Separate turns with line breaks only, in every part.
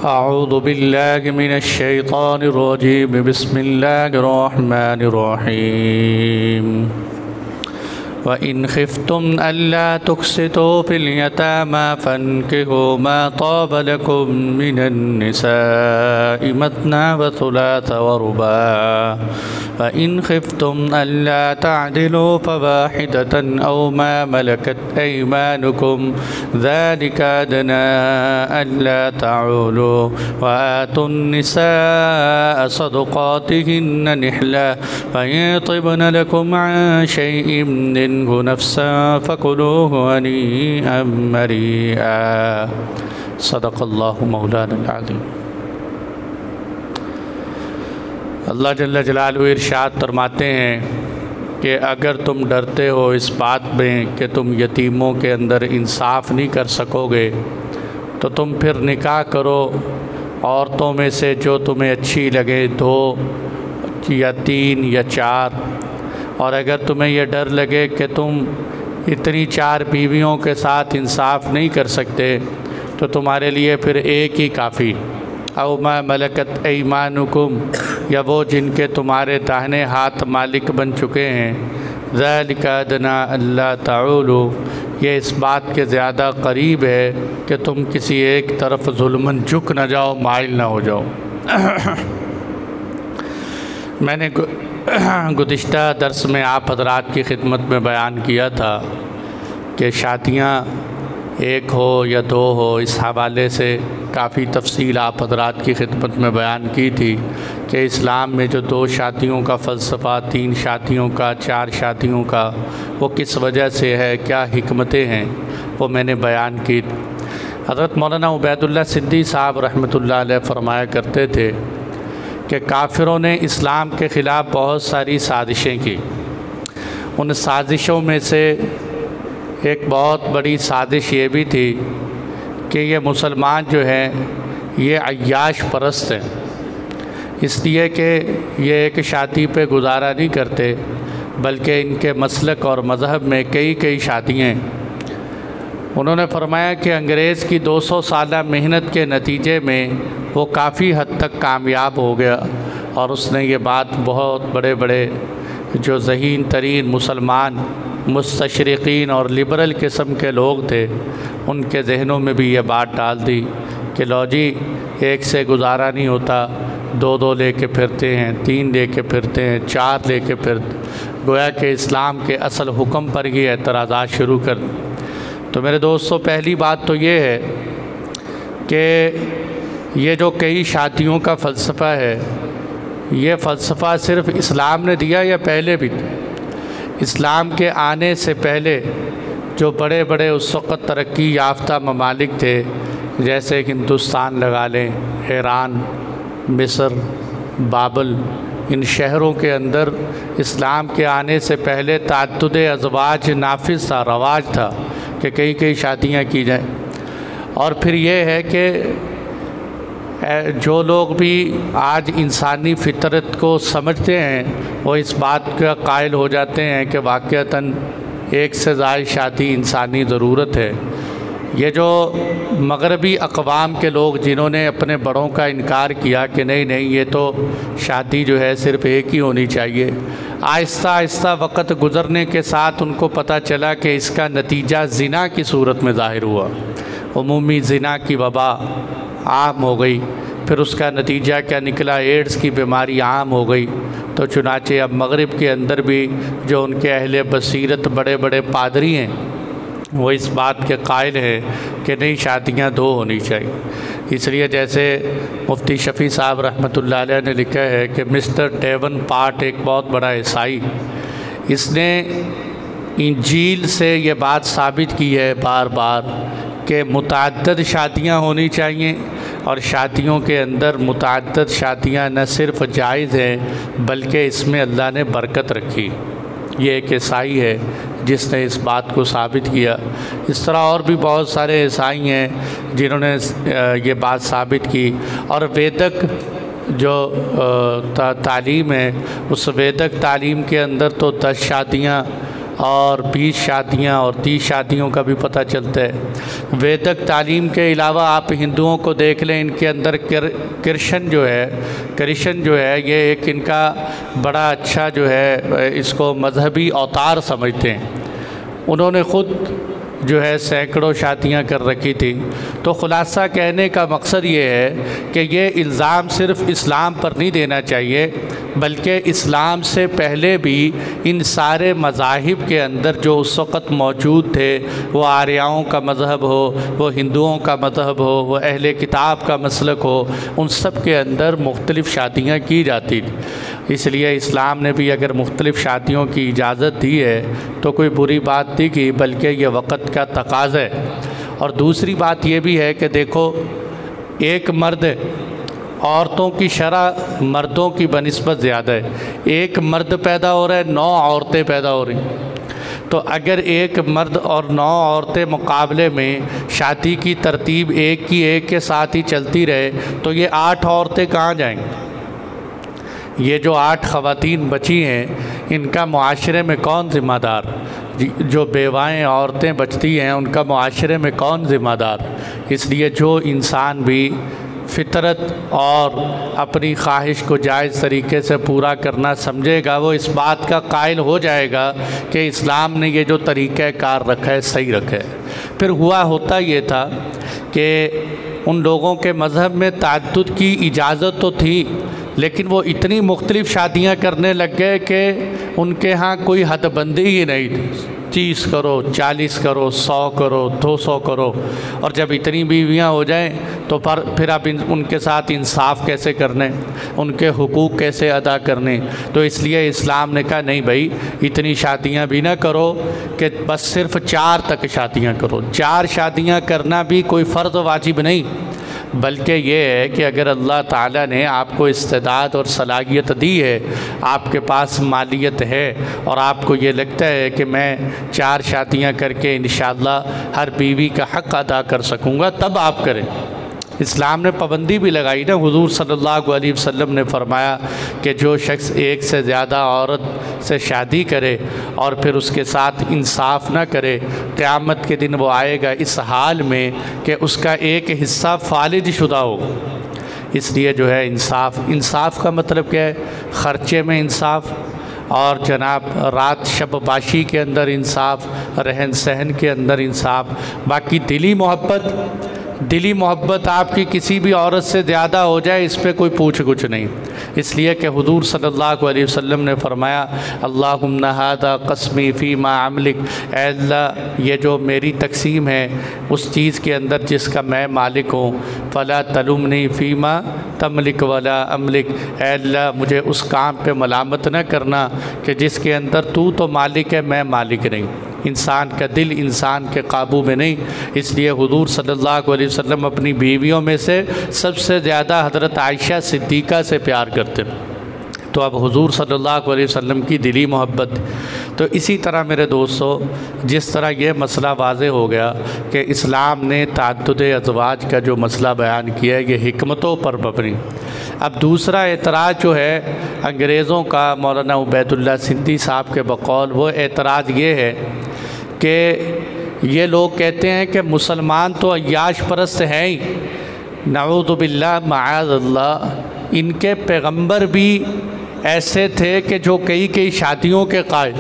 अऊज़ु बिल्लाहि मिनश्शैतानिर्रजीम बिस्मिल्लाहिर्रहमानिर्रहीम व इन खिफ्तुम अल्ला तुक़्सितू फ़िल यतामा फ़न्किहू मा ताब लकुम मिनन निसाइ मत्ना व सुलास व रुबा व इन खिफ्तुम अल्ला तअदिलू फ़वाहिदतन औ मा मलकत अयमानुकुम ज़ालिका अदना अल्ला तअूलू व आतुन निसाअ सदक़ातिहिन्न निहला व इन तिबन लकुम अन शैइन मिन्हु नफ्सन फ़कुलूहु हनीअन मरीआ। सदक़ल्लाहु मौलाना अज़ीम। अल्लाह जल्ल जलालहू इरशाद फरमाते हैं कि अगर तुम डरते हो इस बात में कि तुम यतीमों के अंदर इंसाफ नहीं कर सकोगे तो तुम फिर निकाह करो औरतों में से जो तुम्हें अच्छी लगे, 2 या 3 या 4। और अगर तुम्हें यह डर लगे कि तुम इतनी 4 बीवियों के साथ इंसाफ नहीं कर सकते तो तुम्हारे लिए फिर एक ही काफ़ी। औ मा मलकत ऐमानुकुम, या वो जिनके तुम्हारे दाहिने हाथ मालिक बन चुके हैं। ज़ालिका अदना अल्ला ताउलू, ये इस बात के ज़्यादा करीब है कि तुम किसी एक तरफ जुल्मन झुक न जाओ, माइल ना हो जाओ। मैंने गुज़िश्ता दर्स में आप हज़रात की खिदमत में बयान किया था कि शादियाँ 1 हो या 2 हो, इस हवाले से काफ़ी तफसील आप हज़रात की खिदमत में बयान की थी कि इस्लाम में जो 2 शादियों का फ़लसफ़ा, 3 शादियों का, 4 शादियों का, वो किस वजह से है, क्या हिकमतें हैं, वो मैंने बयान की। हज़रत मौलाना उबैदुल्लाह सिद्दी साहब रहमतुल्लाह अलैह फरमाया करते थे कि काफिरों ने इस्लाम के ख़िलाफ़ बहुत सारी साजिशें की। उन साजिशों में से एक बहुत बड़ी साजिश ये भी थी कि ये मुसलमान जो हैं ये अय्याश परस्त हैं, इसलिए कि ये एक शादी पे गुजारा नहीं करते बल्कि इनके मसलक और मज़हब में कई शादियाँ हैं। उन्होंने फरमाया कि अंग्रेज़ की 200 साला मेहनत के नतीजे में वो काफ़ी हद तक कामयाब हो गया और उसने ये बात बहुत बड़े बड़े जो ज़हीन तरीन मुसलमान मुस्तशरिकीन और लिबरल किस्म के लोग थे उनके जहनों में भी ये बात डाल दी कि लो जी, एक से गुजारा नहीं होता, 2 लेके फिरते हैं, 3 लेके फिरते हैं, 4 लेके फिरते, गोया कि इस्लाम के असल हुक्म पर ही एतराज़ात शुरू कर। तो मेरे दोस्तों, पहली बात तो ये है कि ये जो कई शादियों का फ़लसफ़ा है, ये फ़लसफ़ा सिर्फ़ इस्लाम ने दिया या पहले भी? इस्लाम के आने से पहले जो बड़े बड़े उस वक़्त तरक्की याफ्ता ममालिक थे, जैसे हिंदुस्तान लगा लें, ईरान, मिस्र, बाबल, इन शहरों के अंदर इस्लाम के आने से पहले ताद्दुद अज़वाज नाफिज़ था, रवाज था कि कई शादियाँ की जाएँ। और फिर ये है कि जो लोग भी आज इंसानी फ़ितरत को समझते हैं वो इस बात का कायल हो जाते हैं कि वाक़अतन एक से ज़ायद शादी इंसानी ज़रूरत है। ये जो मगरबी अक़वाम के लोग जिन्होंने अपने बड़ों का इनकार किया कि नहीं ये तो शादी जो है सिर्फ़ एक ही होनी चाहिए, आहिस्ता आहिस्ता वक़्त गुज़रने के साथ उनको पता चला कि इसका नतीजा ज़िना की सूरत में ज़ाहिर हुआ। उमूमी ज़िना की वबा आम हो गई। फिर उसका नतीजा क्या निकला? एड्स की बीमारी आम हो गई। तो चुनाचे अब मगरिब के अंदर भी जो उनके अहले बसीरत बड़े बड़े पादरी हैं वो इस बात के कायल हैं कि नहीं, शादियाँ 2 होनी चाहिए। इसलिए जैसे मुफ्ती शफ़ी साहब रहमतुल्लाह अलैह ने लिखा है कि मिस्टर डेवनपोर्ट एक बहुत बड़ा ईसाई, इसने इंजील से ये बात साबित की है बार बार कि मुतअद्दिद शादियाँ होनी चाहिए और शादियों के अंदर मुतअद्दिद शादियाँ न सिर्फ जायज़ हैं बल्कि इसमें अल्लाह ने बरकत रखी। ये एक ईसाई है जिसने इस बात को साबित किया। इस तरह और भी बहुत सारे ईसाई हैं जिन्होंने ये बात साबित की। और वेदक जो तालीम है, उस वेदक तालीम के अंदर तो 10 शादियाँ और 20 शादियाँ और 30 शादियों का भी पता चलता है। वैदिक तालीम के अलावा आप हिंदुओं को देख लें, इनके अंदर कृष्ण जो है ये एक इनका बड़ा अच्छा जो है इसको मजहबी अवतार समझते हैं। उन्होंने ख़ुद जो है सैकड़ों शादियां कर रखी थी। तो ख़ुलासा कहने का मकसद ये है कि ये इल्ज़ाम सिर्फ़ इस्लाम पर नहीं देना चाहिए, बल्कि इस्लाम से पहले भी इन सारे मज़ाहिब के अंदर जो उस वक़्त मौजूद थे, वो आर्याओं का मज़हब हो, वो हिंदुओं का मज़हब हो, वो अहले किताब का मसलक हो, उन सब के अंदर मुख्तलिफ़ शादियाँ की जाती थी। इसलिए इस्लाम ने भी अगर मुख्तलिफ़ शादियों की इजाज़त दी है तो कोई बुरी बात नहीं की, बल्कि ये वक़्त का तकाज़ा है। और दूसरी बात ये भी है कि देखो, एक मर्द औरतों की शरह मर्दों की बनिस्बत ज़्यादा है। एक मर्द पैदा हो रहा है, 9 औरतें पैदा हो रही। तो अगर एक मर्द और 9 औरतें मुकाबले में शादी की तरतीब एक के साथ ही चलती रहे तो ये 8 औरतें कहाँ जाएंगी? ये जो 8 ख़वातीन बची हैं, इनका मुआशरे में कौन ज़िम्मेदार? जो बेवाएँ औरतें बचती हैं उनका मुआशरे में कौन ज़िम्मेदार? इसलिए जो इंसान भी फ़ितरत और अपनी ख्वाहिश को जायज़ तरीके से पूरा करना समझेगा, वो इस बात का कायल हो जाएगा कि इस्लाम ने ये जो तरीक़ा कार रखा है सही रखा है। फिर होता ये था कि उन लोगों के मज़हब में तअद्दुद की इजाज़त तो थी, लेकिन वो इतनी मुख्तलिफ़ शादियां करने लग गए कि उनके यहाँ कोई हदबंदी ही नहीं थी। 30 करो, 40 करो, 100 करो, 200 करो। और जब इतनी बीवियां हो जाएं तो फिर आप उनके साथ इंसाफ कैसे करने, उनके हुकूक कैसे अदा करने? तो इसलिए इस्लाम ने कहा नहीं भाई, इतनी शादियां भी ना करो कि बस सिर्फ़ 4 तक शादियां करो। 4 शादियां करना भी कोई फ़र्ज़ वाजिब नहीं, बल्कि ये है कि अगर अल्लाह ताला ने आपको इस्तेदाद और सलाहियत दी है, आपके पास मालियत है और आपको ये लगता है कि मैं 4 शादियां करके इंशाअल्लाह हर बीवी का हक़ अदा कर सकूँगा, तब आप करें। इस्लाम ने पाबंदी भी लगाई ना। हुज़ूर सल्लल्लाहु अलैहि वसल्लम ने फरमाया कि जो शख्स एक से ज़्यादा औरत से शादी करे और फिर उसके साथ इंसाफ ना करे, क़यामत के दिन वो आएगा इस हाल में कि उसका एक हिस्सा फालिज शुदा हो। इसलिए जो है इंसाफ का मतलब क्या है? ख़र्चे में इंसाफ, और जनाब रात शबबाशी के अंदर इंसाफ, रहन सहन के अंदर इंसाफ। बाकी दिली मोहब्बत आपकी किसी भी औरत से ज़्यादा हो जाए, इस पर कोई पूछ कुछ नहीं। इसलिए कि हुज़ूर सल्लल्लाहु अलैहि वसल्लम ने फरमाया, अल्लाहुम्मा हादा क़स्मी फ़ीमा अमलिक, ऐ अल्लाह ये जो मेरी तकसीम है उस चीज़ के अंदर जिसका मैं मालिक हूँ, फ़ला तलुमनी फ़ीमा तमलिक वला अमलिक, ऐ अल्लाह मुझे उस काम पे मलामत न करना कि जिसके अंदर तू तो मालिक है, मैं मालिक नहीं। इंसान का दिल इंसान के काबू में नहीं। इसलिए हुज़ूर सल्लल्लाहु अलैहि वसल्लम अपनी बीवियों में से सबसे ज़्यादा हज़रत आयशा सिद्दीक़ा से प्यार करते। तो अब हुज़ूर सल्लल्लाहु अलैहि वसल्लम की दिली मोहब्बत। तो इसी तरह मेरे दोस्तों, जिस तरह ये मसला वाज़े हो गया कि इस्लाम ने तअद्दुद अज़वाज का जो मसला बयान किया है ये हिकमतों पर मबनी। अब दूसरा एतराज़ जो है अंग्रेज़ों का, मौलाना उबैदुल्लाह सिंधी साहब के बकौल, वो एतराज़ ये है कि ये लोग कहते हैं कि मुसलमान तो अय्याश परस्त हैं ही, नऊज़ु बिल्लाह मआज़ल्लाह। इनके पैगंबर भी ऐसे थे कि जो कई शादियों के कायल,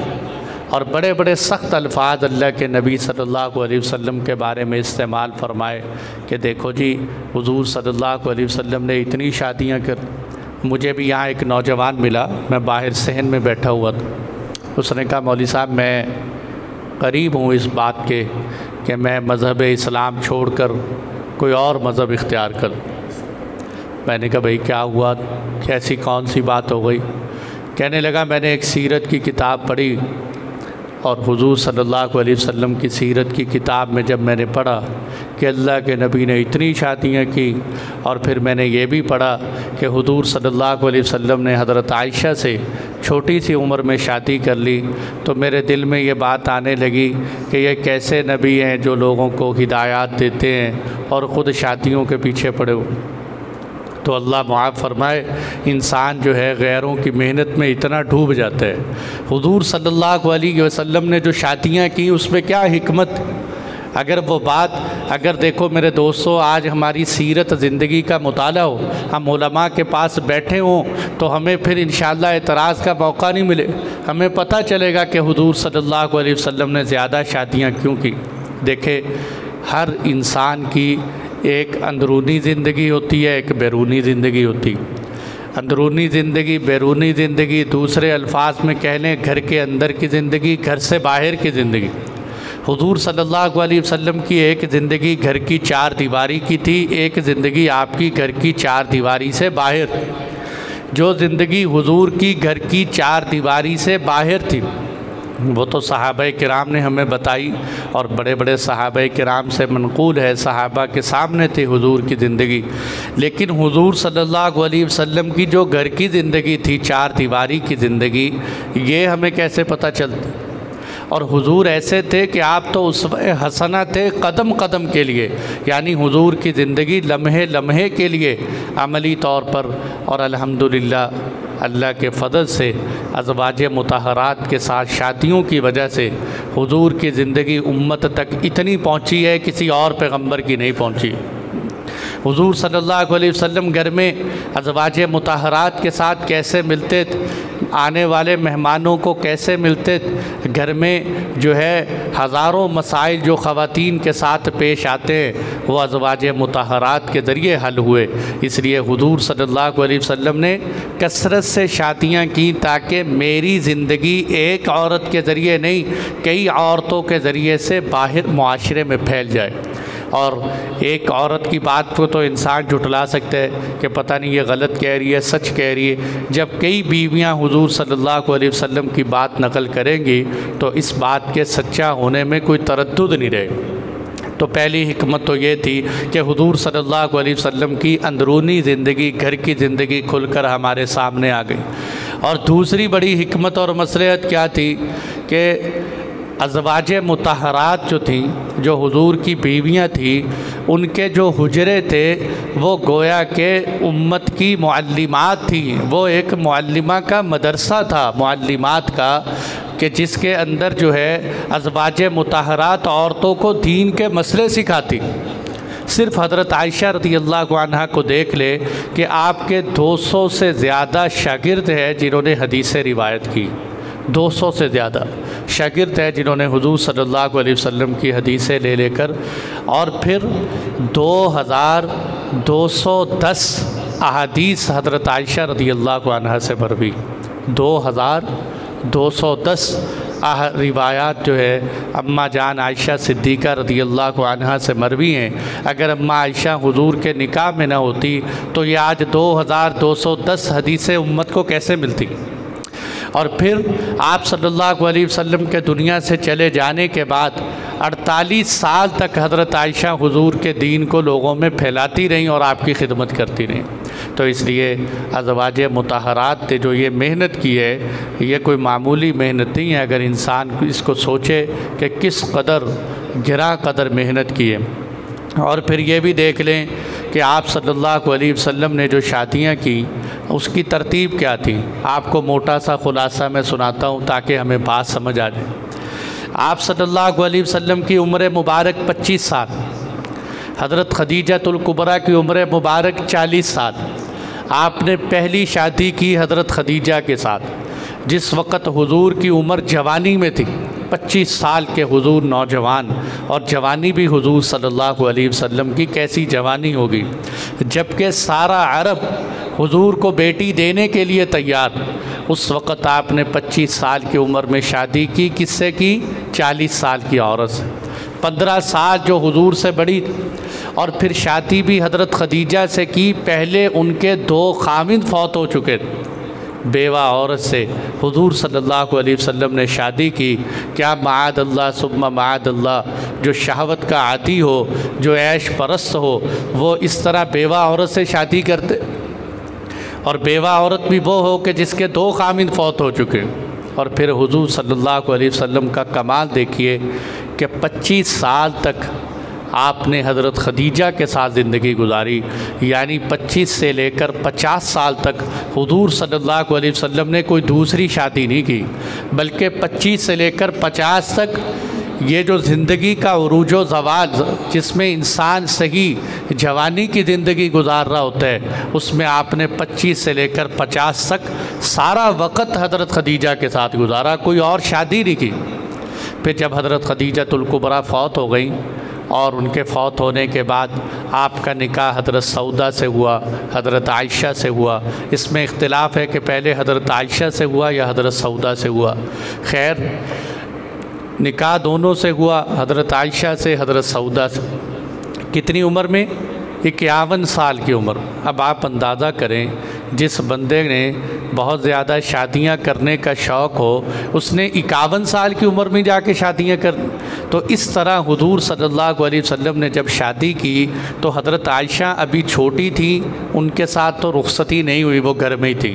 और बड़े बड़े सख्त अल्फाज अल्लाह के नबी सल्लल्लाहु अलैहि वसल्लम के बारे में इस्तेमाल फरमाए कि देखो जी हुज़ूर सल्लल्लाहु अलैहि वसल्लम ने इतनी शादियां कर। मुझे भी यहाँ एक नौजवान मिला, मैं बाहर सहन में बैठा हुआ था। उसने कहा मौलवी साहब मैं करीब हूँ इस बात के कि मैं मज़हब इस्लाम छोड़कर कोई और मज़हब इख्तियार कर। मैंने कहा भाई क्या हुआ, कैसी कौन सी बात हो गई? कहने लगा मैंने एक सीरत की किताब पढ़ी और हुज़ूर सल्लल्लाहु अलैहि वसल्लम की सीरत की किताब में जब मैंने पढ़ा कि अल्लाह के नबी ने इतनी शादियाँ की, और फिर मैंने ये भी पढ़ा कि हुज़ूर सल्लल्लाहु अलैहि वसल्लम ने हज़रत आयशा से छोटी सी उम्र में शादी कर ली, तो मेरे दिल में ये बात आने लगी कि ये कैसे नबी हैं जो लोगों को हिदायत देते हैं और ख़ुद शादियों के पीछे पड़े हुए। तो अल्लाह मुआफ़ फरमाए, इंसान जो है गैरों की मेहनत में इतना डूब जाता है। हुज़ूर सल्लल्लाहु अलैहि वसल्लम ने जो शादियाँ की उसमें क्या हिकमत, अगर वो बात, अगर देखो मेरे दोस्तों, आज हमारी सीरत ज़िंदगी का मुताला हो, हम उलमा के पास बैठे हों तो हमें फिर इंशाअल्लाह एतराज़ का मौका नहीं मिले, हमें पता चलेगा कि हुज़ूर सल्लल्लाहु अलैहि वसल्लम ने ज़्यादा शादियाँ क्यों की। देखे, हर इंसान की एक अंदरूनी ज़िंदगी होती है, एक बैरूनी ज़िंदगी होती है। अंदरूनी ज़िंदगी, बैरूनी ज़िंदगी, दूसरे अल्फाज में कह लें घर के अंदर की ज़िंदगी, घर से बाहर की ज़िंदगी। हुज़ूर सल्लल्लाहु अलैहि वसल्लम की एक ज़िंदगी घर की चार दीवारी की थी, एक ज़िंदगी आपकी घर की चार दीवारी से बाहर। जो ज़िंदगी हुज़ूर की घर की चार दीवारी से बाहर थी वो तो सहाबा किराम ने हमें बताई, और बड़े बड़े सहाबा किराम से मनक़ूल है, सहाबा के सामने थी हुज़ूर की ज़िंदगी। लेकिन हुज़ूर सल्लल्लाहु अलैहि वसल्लम की जो घर की ज़िंदगी थी, चार दीवारी की ज़िंदगी, ये हमें कैसे पता चलती। और हुज़ूर ऐसे थे कि आप तो उसवे हसना थे कदम कदम के लिए, यानी हुज़ूर की ज़िंदगी लम्हे लम्हे के लिए अमली तौर पर। और अल्हम्दुलिल्लाह अल्लाह के फ़ज़ल से अज़वाज मुतहरात के साथ शादियों की वजह से हुज़ूर की ज़िंदगी उम्मत तक इतनी पहुँची है, किसी और पैगम्बर की नहीं पहुँची। हुज़ूर सल्लल्लाहु अलैहि वसल्लम घर में अज़वाज मुतहरात के साथ कैसे मिलते थे, आने वाले मेहमानों को कैसे मिलते, घर में जो है हज़ारों मसाइल जो ख़वातीन के साथ पेश आते हैं वो अज़वाज मुतहरात के ज़रिए हल हुए। इसलिए हुज़ूर सल्लल्लाहु अलैहि वसल्लम ने कसरत से शादियाँ की ताकि मेरी ज़िंदगी एक औरत के ज़रिए नहीं, कई औरतों के ज़रिए से बाहर मुआशरे में फैल जाए। और एक औरत की बात को तो इंसान झुटला सकता है कि पता नहीं ये गलत कह रही है, सच कह रही है। जब कई बीवियां हुज़ूर सल्लल्लाहु अलैहि वसल्लम की बात नकल करेंगी तो इस बात के सच्चा होने में कोई तरद्दुद नहीं रहेगा। तो पहली हिकमत तो ये थी कि हुज़ूर सल्लल्लाहु अलैहि वसल्लम की अंदरूनी ज़िंदगी, घर की ज़िंदगी खुलकर हमारे सामने आ गई। और दूसरी बड़ी हिकमत और मसलहत क्या थी कि अज़वाज मुतहरात जो थी, जो हुज़ूर की बीवियां थी, उनके जो हुजरे थे वो गोया के उम्मत की मुअल्लिमात थी। वो एक मुअल्लिमा का मदरसा था, मुअल्लिमात का, कि जिसके अंदर जो है अज़वाज मुतहरात औरतों को दीन के मसले सिखाती। सिर्फ़ हज़रत आयशा रज़ियल्लाहु अन्हा को देख ले कि आपके 200 से ज़्यादा शागिर्द हैं जिन्होंने हदीसें रिवायत की। 200 से ज़्यादा शागिर्द हैं जिन्होंने हुज़ूर सल्लल्लाहु अलैहि वसल्लम की हदीसें ले लेकर, और फिर 2210 अहादीस हज़रत आयशा रज़ियल्लाहु अन्हा से मरवी। 2210 रिवायात जो है अम्मा जान आयशा सिद्दीक़ा रज़ियल्लाहु अन्हा से मरवी हैं। अगर अम्मा आयशा हुज़ूर के निकाह में न होती तो ये आज 2210 हदीसें उम्मत को कैसे मिलती। और फिर आप सल्लल्लाहु अलैहि वसल्लम के दुनिया से चले जाने के बाद 48 साल तक हज़रत आयशा हुज़ूर के दीन को लोगों में फैलाती रहीं और आपकी खिदमत करती रहीं। तो इसलिए अज़वाज मुतहरात ने जो ये मेहनत की है, ये कोई मामूली मेहनत नहीं है। अगर इंसान इसको सोचे कि किस कदर गिरा कदर मेहनत की है। और फिर ये भी देख लें कि आप सल्लल्लाहु अलैहि वसल्लम ने जो शादियाँ की उसकी तरतीब क्या थी। आपको मोटा सा खुलासा मैं सुनाता हूँ ताकि हमें बात समझ आ जाए। आप सल्लल्लाहु अलैहि वसल्लम की उम्र मुबारक 25 साल, हज़रत खदीजतुल कुबरा की उम्र मुबारक 40 साल। आपने पहली शादी की हज़रत खदीजा के साथ, जिस वक़्त हुज़ूर की उम्र जवानी में थी। 25 साल के हुज़ूर नौजवान, और जवानी भी हुज़ूर सल्लल्लाहु अलैहि वसल्लम की कैसी जवानी होगी, जबकि सारा अरब हुज़ूर को बेटी देने के लिए तैयार। उस वक़्त आपने 25 साल की उम्र में शादी की। किससे की? 40 साल की औरत से। 15 साल जो हुज़ूर से बड़ी, और फिर शादी भी हज़रत खदीजा से की। पहले उनके 2 खामिद फौत हो चुके थे। बेवा औरत से हुज़ूर सल्लल्लाहु अलैहि वसल्लम ने शादी की। क्या माअदल्लाह सुम्मा माअदल्लाह, जो शहवत का आदी हो, जो ऐश परस्त हो, वो इस तरह बेवा औरत से शादी करते। और बेवा औरत भी वो हो कि जिसके 2 खामिद फौत हो चुके। और फिर हुज़ूर सल्लल्लाहु अलैहि वसल्लम का कमाल देखिए कि 25 साल तक आपने हज़रत खदीजा के साथ ज़िंदगी गुजारी, यानी 25 से लेकर 50 साल तक हुज़ूर सल्लल्लाहु अलैहि वसल्लम ने कोई दूसरी शादी नहीं की, बल्कि 25 से लेकर 50 तक ये जो ज़िंदगी का उरूजो ज़वाल जिसमें इंसान सही जवानी की ज़िंदगी गुजार रहा होता है, उसमें आपने 25 से लेकर 50 तक सारा वक़्त हज़रत खदीजा के साथ गुजारा, कोई और शादी नहीं की। फिर जब हज़रत खदीजतुल कुबरा फ़ौत हो गई और उनके फ़ौत होने के बाद आपका निकाह हज़रत सौदा से हुआ, हज़रत आयशा से हुआ। इसमें इख्तिलाफ़ है कि पहले हज़रत आयशा से हुआ या हज़रत सौदा से हुआ। खैर, निकाह दोनों से हुआ, हज़रत आयशा से, हज़रत सौदा से। कितनी उम्र में? 51 साल की उम्र। अब आप अंदाज़ा करें, जिस बंदे ने बहुत ज़्यादा शादियां करने का शौक़ हो, उसने 51 साल की उम्र में जाके शादियां कर। तो इस तरह हुज़ूर सल्लल्लाहु अलैहि वसल्लम ने जब शादी की तो हज़रत आयशा अभी छोटी थी, उनके साथ तो रुखसती नहीं हुई, वो घर में ही थी।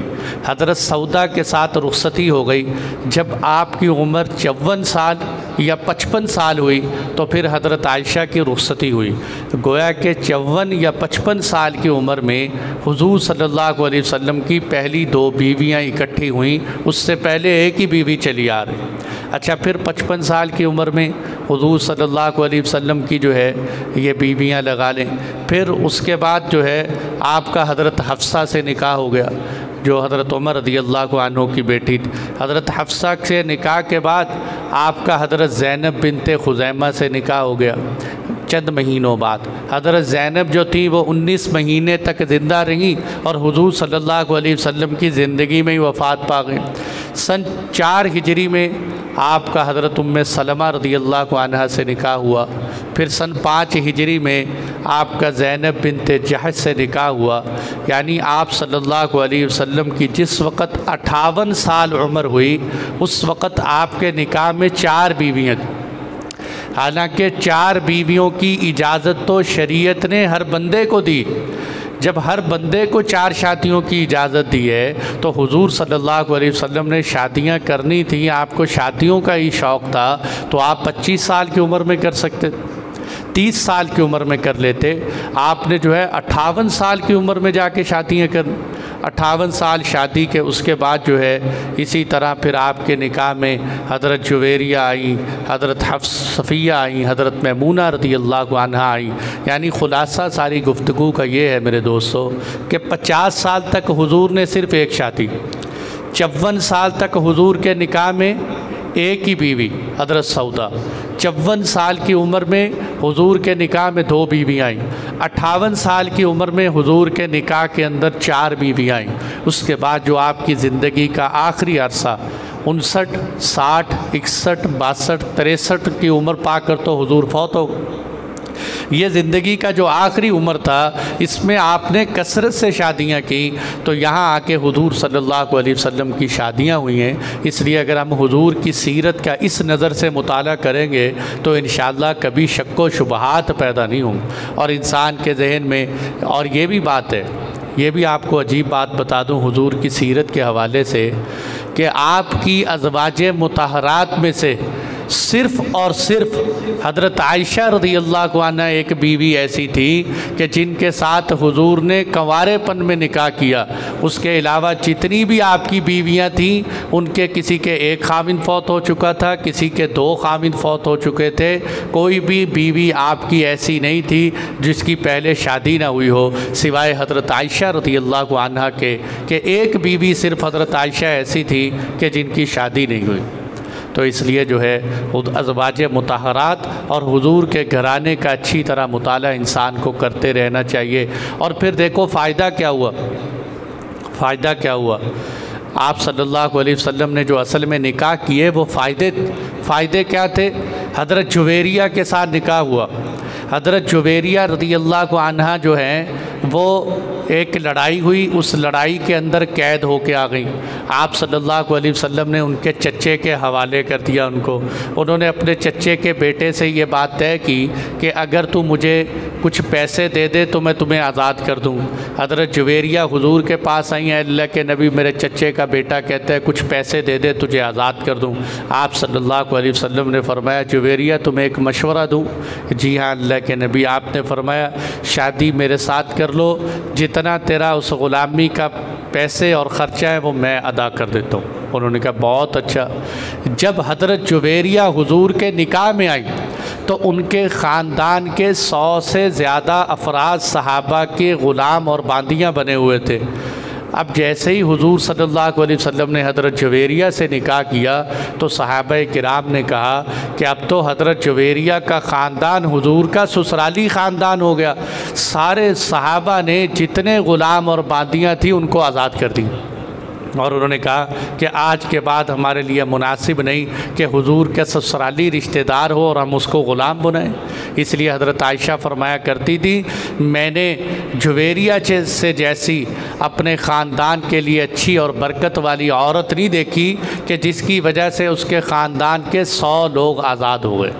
हज़रत सौदा के साथ रुखसती हो गई। जब आपकी उम्र 54 साल या 55 साल हुई तो फिर हज़रत आयशा की रुखसती हुई। गोया के 54 या 55 साल की उम्र में हुज़ूर सल्लल्लाहु अलैहि वसल्लम की पहली 2 बीवियाँ इकट्ठी हुई। उससे पहले एक ही बीवी चली आ रही। अच्छा, फिर 55 साल की उम्र में हुज़ूर सल्लल्लाहु अलैहि वसल्लम की जो है ये बीवियाँ लगा लें। फिर उसके बाद जो है आपका हज़रत हफ्सा से निकाह हो गया, जो हज़रत उमर रज़ियल्लाहु अन्हु की बेटी थी। हज़रत हफ्सा से निकाह के बाद आपका हज़रत ज़ैनब बिनते खुज़ैमा से निकाह हो गया। चंद महीनों बाद हज़रत ज़ैनब जो थी वो 19 महीने तक ज़िंदा रहीं और हुज़ूर सल्लल्लाहु अलैहि वसल्लम की ज़िंदगी में ही वफ़ात पा गई। सन 4 हिजरी में आपका हज़रत उम्मे सलमा रज़ियल्लाहु अन्हा से निकाह हुआ। फिर सन 5 हिजरी में आपका ज़ैनब बिनते जहश से निकाह हुआ। यानी आप सल्लल्लाहु अलैहि वसल्लम की जिस वक़्त 58 साल उम्र हुई, उस वक़्त आपके निकाह में 4 बीवियाँ थीं। हालांकि 4 बीवियों की इजाज़त तो शरीयत ने हर बंदे को दी। जब हर बंदे को 4 शादियों की इजाज़त दी है तो हुज़ूर सल्लल्लाहु अलैहि वसल्लम ने शादियां करनी थी, आपको शादियों का ही शौक़ था, तो आप 25 साल की उम्र में कर सकते, 30 साल की उम्र में कर लेते। आपने जो है 58 साल की उम्र में जाके शादियाँ कर, 58 साल शादी के उसके बाद जो है इसी तरह फिर आपके निकाह में हज़रत जुवेरिया आई, हज़रत सफ़िया आई, हज़रत मैमूना रज़ियल्लाहु अन्हा आई। यानी ख़ुलासा सारी गुफ्तगू का ये है मेरे दोस्तों कि 50 साल तक हुज़ूर ने सिर्फ़ एक शादी, 54 साल तक हुज़ूर के निकाह में एक ही बीवी हज़रत सौदा, 54 साल की उम्र में हुज़ूर के निकाह में 2 बीवियाँ आईं, 58 साल की उम्र में हुज़ूर के निकाह के अंदर 4 बीवियाँ आईं। उसके बाद जो आपकी ज़िंदगी का आखिरी अरसा 59, 60, 61, 62, 63 की उम्र पाकर तो हुज़ूर फौत हो। ये ज़िंदगी का जो आखिरी उम्र था, इसमें आपने कसरत से शादियां की, तो यहाँ आके हुज़ूर सल्लल्लाहु अलैहि वसल्लम की शादियां हुई हैं। इसलिए अगर हम हुज़ूर की सीरत का इस नज़र से मुताला करेंगे तो इंशाअल्लाह कभी शक व शुबहात पैदा नहीं होंगे और इंसान के जहन में। और ये भी बात है, ये भी आपको अजीब बात बता दूँ हुज़ूर की सीरत के हवाले से कि आपकी अज़वाजे मुतहरात में से सिर्फ़ और सिर्फ हज़रत आयशा रज़ियल्लाहु अन्हा एक बीवी ऐसी थी कि जिनके साथ हुज़ूर ने कंवारेपन में निकाह किया। उसके अलावा जितनी भी आपकी बीवियां थीं, उनके किसी के 1 खामिन फौत हो चुका था, किसी के 2 खामिन फौत हो चुके थे। कोई भी बीवी आपकी ऐसी नहीं थी जिसकी पहले शादी ना हुई हो, सिवाय हज़रत आयशा रज़ियल्लाहु अन्हा के कि एक बीवी सिर्फ़ हज़रत आयशा ऐसी थी कि जिनकी शादी नहीं हुई। तो इसलिए जो है अज़वाज मुतहरात और हुज़ूर के घराने का अच्छी तरह मुताला इंसान को करते रहना चाहिए। और फिर देखो फ़ायदा क्या हुआ, फ़ायदा क्या हुआ। आप सल्लल्लाहु अलैहि वसल्लम ने जो असल में निकाह किए वो फ़ायदे क्या थे। हज़रत जुवेरिया के साथ निकाह हुआ। हज़रत जुवेरिया रज़ियल्लाहु अन्हा जो हैं वो एक लड़ाई हुई, उस लड़ाई के अंदर कैद होके आ गई। आप सल्लल्लाहु अलैहि वसल्लम ने उनके चच्चे के हवाले कर दिया उनको। उन्होंने अपने चच्चे के बेटे से ये बात तय की कि अगर तू मुझे कुछ पैसे दे दे तो मैं तुम्हें आज़ाद कर दूँ। हज़रत जुवेरिया हुज़ूर के पास आई हैं, अल्लाह के नबी मेरे चच्चे का बेटा कहता है कुछ पैसे दे दे तुझे आज़ाद कर दूँ। आप सल्लल्लाहु अलैहि वसल्लम ने फरमाया जुवेरिया तुम्हें एक मशवरा दूँ? जी हाँ अल्लाह के नबी, आपने फरमाया शादी मेरे साथ कर लो, जितना तेरा उस ग़ुलामी का पैसे और ख़र्चा है वो मैं अदा कर देता हूँ। उन्होंने कहा बहुत अच्छा। जब हज़रत जुवेरिया हुजूर के निकाह में आई तो उनके ख़ानदान के 100 से ज़्यादा अफराद सहाबा के ग़ुलाम और बांदियाँ बने हुए थे। अब जैसे ही हुजूर सल्लल्लाहु अलैहि वसल्लम ने हज़रत जुवेरिया से निकाह किया तो सहाबा किराम ने कहा कि अब तो हज़रत जुवेरिया का ख़ानदान हुजूर का ससुराली ख़ानदान हो गया। सारे सहाबा ने जितने ग़ुलाम और बांदियाँ थी उनको आज़ाद कर दी और उन्होंने कहा कि आज के बाद हमारे लिए मुनासिब नहीं कि हुजूर के ससुराली रिश्तेदार हो और हम उसको ग़ुलाम बनाएं। इसलिए हज़रत आयशा फरमाया करती थी, मैंने जुवेरिया से जैसी अपने ख़ानदान के लिए अच्छी और बरकत वाली औरत नहीं देखी कि जिसकी वजह से उसके ख़ानदान के 100 लोग आज़ाद हो गए।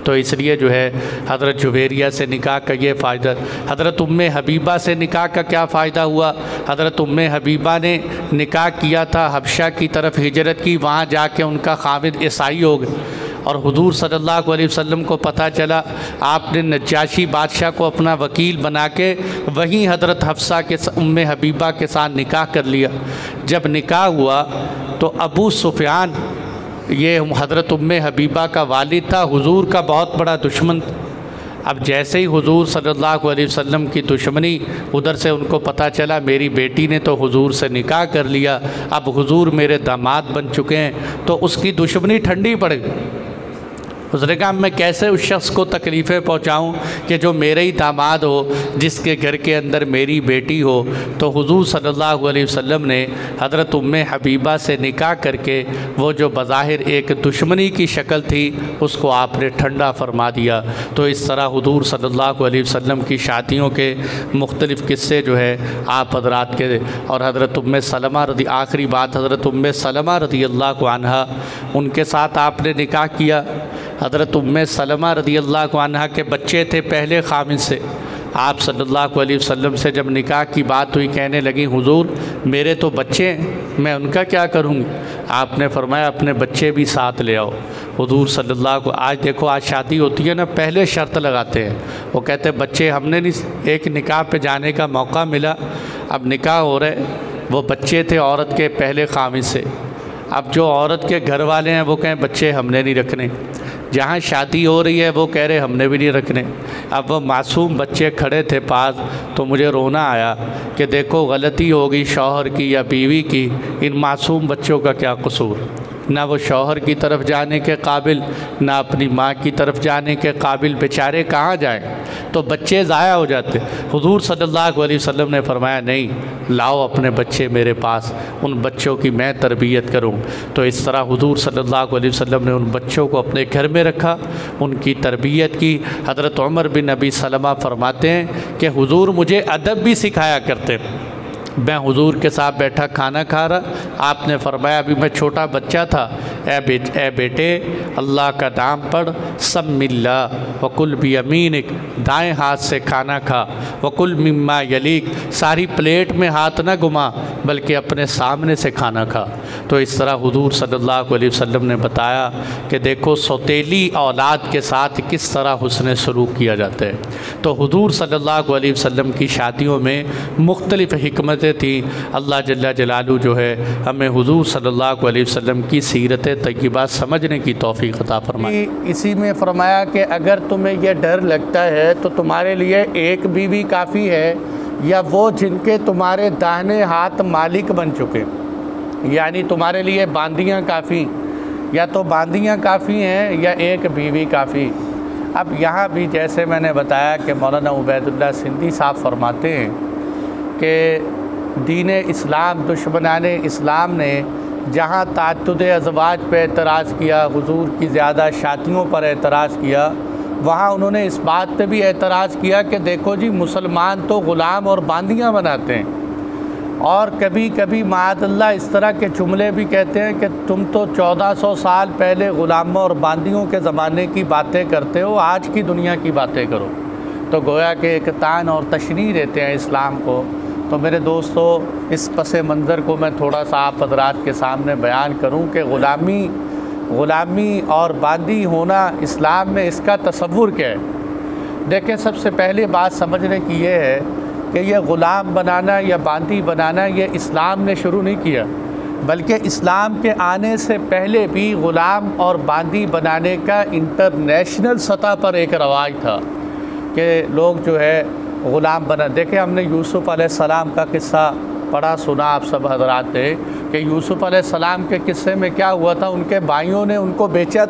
तो इसलिए जो है हज़रत जुवेरिया से निकाह का ये फ़ायदा। हज़रत उम्मे हबीबा से निकाह का क्या फ़ायदा हुआ? हज़रत उम्मे हबीबा ने निकाह किया था, हबशा की तरफ हिजरत की, वहाँ जाके उनका खाविद ईसाई हो गए और हुजूर सल्लल्लाहु अलैहि वसल्लम को पता चला। आपने नज्जाशी बादशाह को अपना वकील बना के वहीं हज़रत हफ्सा के उम्मे हबीबा के साथ निकाह कर लिया। जब निकाह हुआ तो अबू सुफियान, ये हज़रत उम्मे हबीबा का वालिद था, हुजूर का बहुत बड़ा दुश्मन। अब जैसे ही हुजूर सल्लल्लाहु अलैहि वसल्लम की दुश्मनी उधर से उनको पता चला, मेरी बेटी ने तो हुजूर से निकाह कर लिया, अब हुजूर मेरे दामाद बन चुके हैं, तो उसकी दुश्मनी ठंडी पड़ गई। उसने कहा मैं कैसे उस शख्स को तकलीफ़ें पहुँचाऊँ कि जो मेरे ही दामाद हो, जिसके घर के अंदर मेरी बेटी हो। तो हुजूर सल्लल्लाहु अलैहि वसल्लम ने हज़रत उम्मे हबीबा से निकाह करके वो जो बज़ाहिर एक दुश्मनी की शक्ल थी उसको आपने ठंडा फरमा दिया। तो इस तरह हुजूर सल्लल्लाहु अलैहि वसल्लम की शादियों के मुख्तलिफ़ किस्से जो है आप हज़रात के। और हज़रत उम्मे सलमा रदी, आखिरी बात, हज़रत उम्मे सलमा रज़ियल्लाहु अन्हा, उनके साथ आपने निकाह किया। हज़रत उम्मे सलमा रज़ियल्लाहु अन्हा के बच्चे थे पहले खामिद से। आप सल्लल्लाहु अलैहि वसल्लम से जब निकाह की बात हुई, कहने लगी हुजूर मेरे तो बच्चे हैं, मैं उनका क्या करूँगी? आपने फरमाया अपने बच्चे भी साथ ले आओ। हुजूर सल्लल्लाहु, आज देखो आज शादी होती है ना, पहले शर्त लगाते हैं, वो कहते हैं बच्चे हमने नहीं, एक निकाह पे जाने का मौका मिला, अब निकाह हो रहे, वो बच्चे थे औरत के पहले खामिद से। अब जो औरत के घर वाले हैं वो कहें बच्चे हमने नहीं रखने, जहाँ शादी हो रही है वो कह रहे हमने भी नहीं रखने। अब वो मासूम बच्चे खड़े थे पास, तो मुझे रोना आया कि देखो गलती होगी शौहर की या बीवी की, इन मासूम बच्चों का क्या कसूर? ना वो शौहर की तरफ जाने के काबिल, ना अपनी माँ की तरफ जाने के काबिल, बेचारे कहाँ जाएं? तो बच्चे ज़ाया हो जाते। हुजूर सल्लल्लाहु अलैहि वसल्लम ने फरमाया नहीं, लाओ अपने बच्चे मेरे पास, उन बच्चों की मैं तरबियत करूँ। तो इस तरह हुजूर सल्लल्लाहु अलैहि वसल्लम ने उन बच्चों को अपने घर में रखा, उनकी तरबियत की। हज़रत उमर बिन अबी सलमा फरमाते हैं कि हुजूर मुझे अदब भी सिखाया करते। मैं हुजूर के साथ बैठा खाना खा रहा, आपने फरमाया अभी मैं छोटा बच्चा था, ए बेटे अल्लाह का नाम पढ़, सम्मिल्ला वकुल भी यमीनिक, दाएँ हाथ से खाना खा, वकुल मिम्मा यलीक, सारी प्लेट में हाथ ना घुमा बल्कि अपने सामने से खाना खा। तो इस तरह हुजूर सल्लल्लाहु अलैहि वसल्लम ने बताया कि देखो सौतेली औलाद के साथ किस तरह हुस्न सलूक किया जाता है। तो हुजूर सल्लल्लाहु अलैहि वसल्लम की शादियों में मुख्तलिफ़ हिकमतें थी। अल्लाह जल्ला जलालू जो है हमें हुजूर सल्लल्लाहु अलैहि वसल्लम की सीरत तय्यबा समझने की तौफीक अता फरमाए।
इसी में फरमाया कि अगर तुम्हें यह डर लगता है तो तुम्हारे लिए एक बीवी काफ़ी है, या वो जिनके तुम्हारे दाहिने हाथ मालिक बन चुके, यानी तुम्हारे लिए बांदियाँ काफ़ी, या तो बांदियाँ काफ़ी हैं या एक बीवी काफ़ी। अब यहाँ भी जैसे मैंने बताया कि मौलाना उबैदुल्लाह सिंधी साहब फरमाते हैं कि दीन इस्लाम, दुश्मनान इस्लाम ने जहाँ ताद्दुद अज़वाज पर एतराज़ किया, हुजूर की ज़्यादा शादियों पर एतराज़ किया, वहाँ उन्होंने इस बात पे भी एतराज़ किया कि देखो जी मुसलमान तो ग़ुलाम और बांदियाँ बनाते हैं, और कभी कभी माअज़ल्लाह इस तरह के जुमले भी कहते हैं कि तुम तो 1400 साल पहले ग़ुलामों और बांदियों के ज़माने की बातें करते हो, आज की दुनिया की बातें करो। तो गोया के एक तान और तशरीह देते हैं इस्लाम को। तो मेरे दोस्तों, इस पस मंज़र को मैं थोड़ा सा आप हज़रात के सामने बयान करूं कि ग़ुलामी ग़ुलामी और बांदी होना इस्लाम में, इसका तसव्वुर क्या है। देखें, सबसे पहली बात समझने की ये है कि ये ग़ुलाम बनाना या बांदी बनाना ये इस्लाम ने शुरू नहीं किया, बल्कि इस्लाम के आने से पहले भी ग़ुलाम और बांदी बनाने का इंटरनेशनल सतह पर एक रवाज था कि लोग जो है ग़ुलाम बना। देखें, हमने यूसुफ़ अलैहिस्सलाम का किस्सा पढ़ा सुना आप सब हज़रात ने कि यूसुफ़ अलैहिस्सलाम के किस्से में क्या हुआ था, उनके भाइयों ने उनको बेचा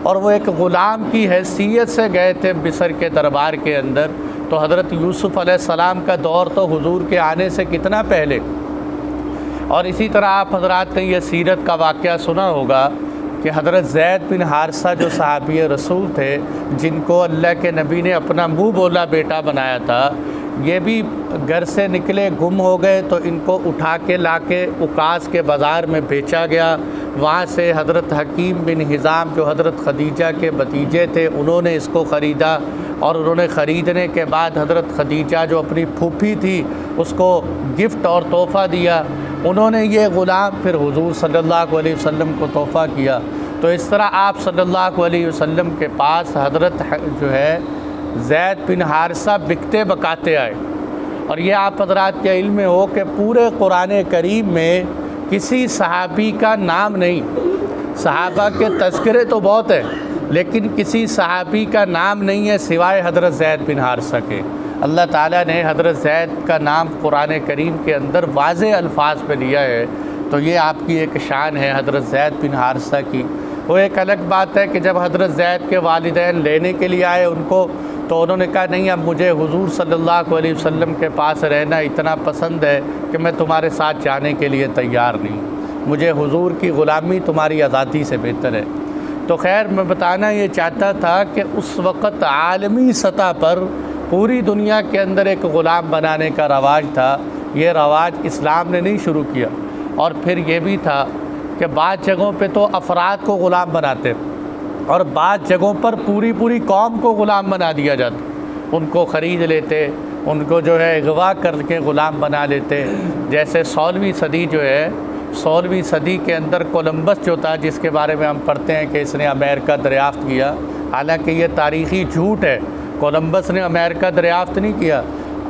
और वो एक ग़ुलाम की हैसियत से गए थे मिस्र के दरबार के अंदर। तो हज़रत यूसुफ़ अलैहिस्सलाम का दौर तो हुजूर के आने से कितना पहले। और इसी तरह आप हज़रात ने यह सीरत का वाक़या सुना होगा कि हज़रत ज़ैद बिन हारिसा जो सहाबी रसूल थे, जिनको अल्लाह के नबी ने अपना मुँह बोला बेटा बनाया था, ये भी घर से निकले गुम हो गए। तो इनको उठा के ला के उकास के बाज़ार में बेचा गया। वहाँ से हज़रत हकीम बिन हिज़ाम जो हज़रत खदीजा के भतीजे थे, उन्होंने इसको ख़रीदा और उन्होंने ख़रीदने के बाद हज़रत खदीजा जो अपनी फूफी थी उसको गिफ्ट और तोहफ़ा दिया। उन्होंने ये ग़ुलाम फिर हुज़ूर सल्लल्लाहु अलैहि वसल्लम को तोहफ़ा किया। तो इस तरह आप सल्लल्लाहु अलैहि वसल्लम के पास हज़रत जो है ज़ैद बिन हारिसा बिकते बकाते आए। और ये आप हज़रात के इल्म में हो कि पूरे कुरान करीम में किसी सहाबी का नाम नहीं, सहाबा के तज़किरे तो बहुत है लेकिन किसी सहाबी का नाम नहीं है सिवाय हज़रत ज़ैद बिन हारिसा के। अल्लाह ताला ने हज़रत ज़ैद का नाम कुरान करीम के अंदर वाज़े अल्फाज पे लिया है। तो ये आपकी एक शान है हज़रत ज़ैद बिन हारिसा की। वो एक अलग बात है कि जब हज़रत ज़ैद के वालिदैन लेने के लिए आए उनको, तो उन्होंने कहा नहीं, अब मुझे हुजूर सल्लल्लाहु अलैहि वसल्लम के पास रहना इतना पसंद है कि मैं तुम्हारे साथ जाने के लिए तैयार नहीं, मुझे हुजूर की ग़ुलामी तुम्हारी आज़ादी से बेहतर है। तो खैर, मैं बताना ये चाहता था कि उस वक़्त आलमी सतह पर पूरी दुनिया के अंदर एक ग़ुलाम बनाने का रवाज था। ये रवाज इस्लाम ने नहीं शुरू किया। और फिर ये भी था कि बाज़ जगहों पे तो अफराद को ग़ुलाम बनाते और बाज़ जगहों पर पूरी पूरी कौम को ग़ुलाम बना दिया जाता। उनको ख़रीद लेते, उनको जो है अगवा करके ग़ुलाम बना लेते। जैसे 16वीं सदी जो है, 16वीं सदी के अंदर कोलंबस जो था, जिसके बारे में हम पढ़ते हैं कि इसने अमेरिका दरियाफ़्त किया, हालांकि ये तारीख़ी झूठ है। कोलंबस ने अमेरिका दरियाफ़्त नहीं किया।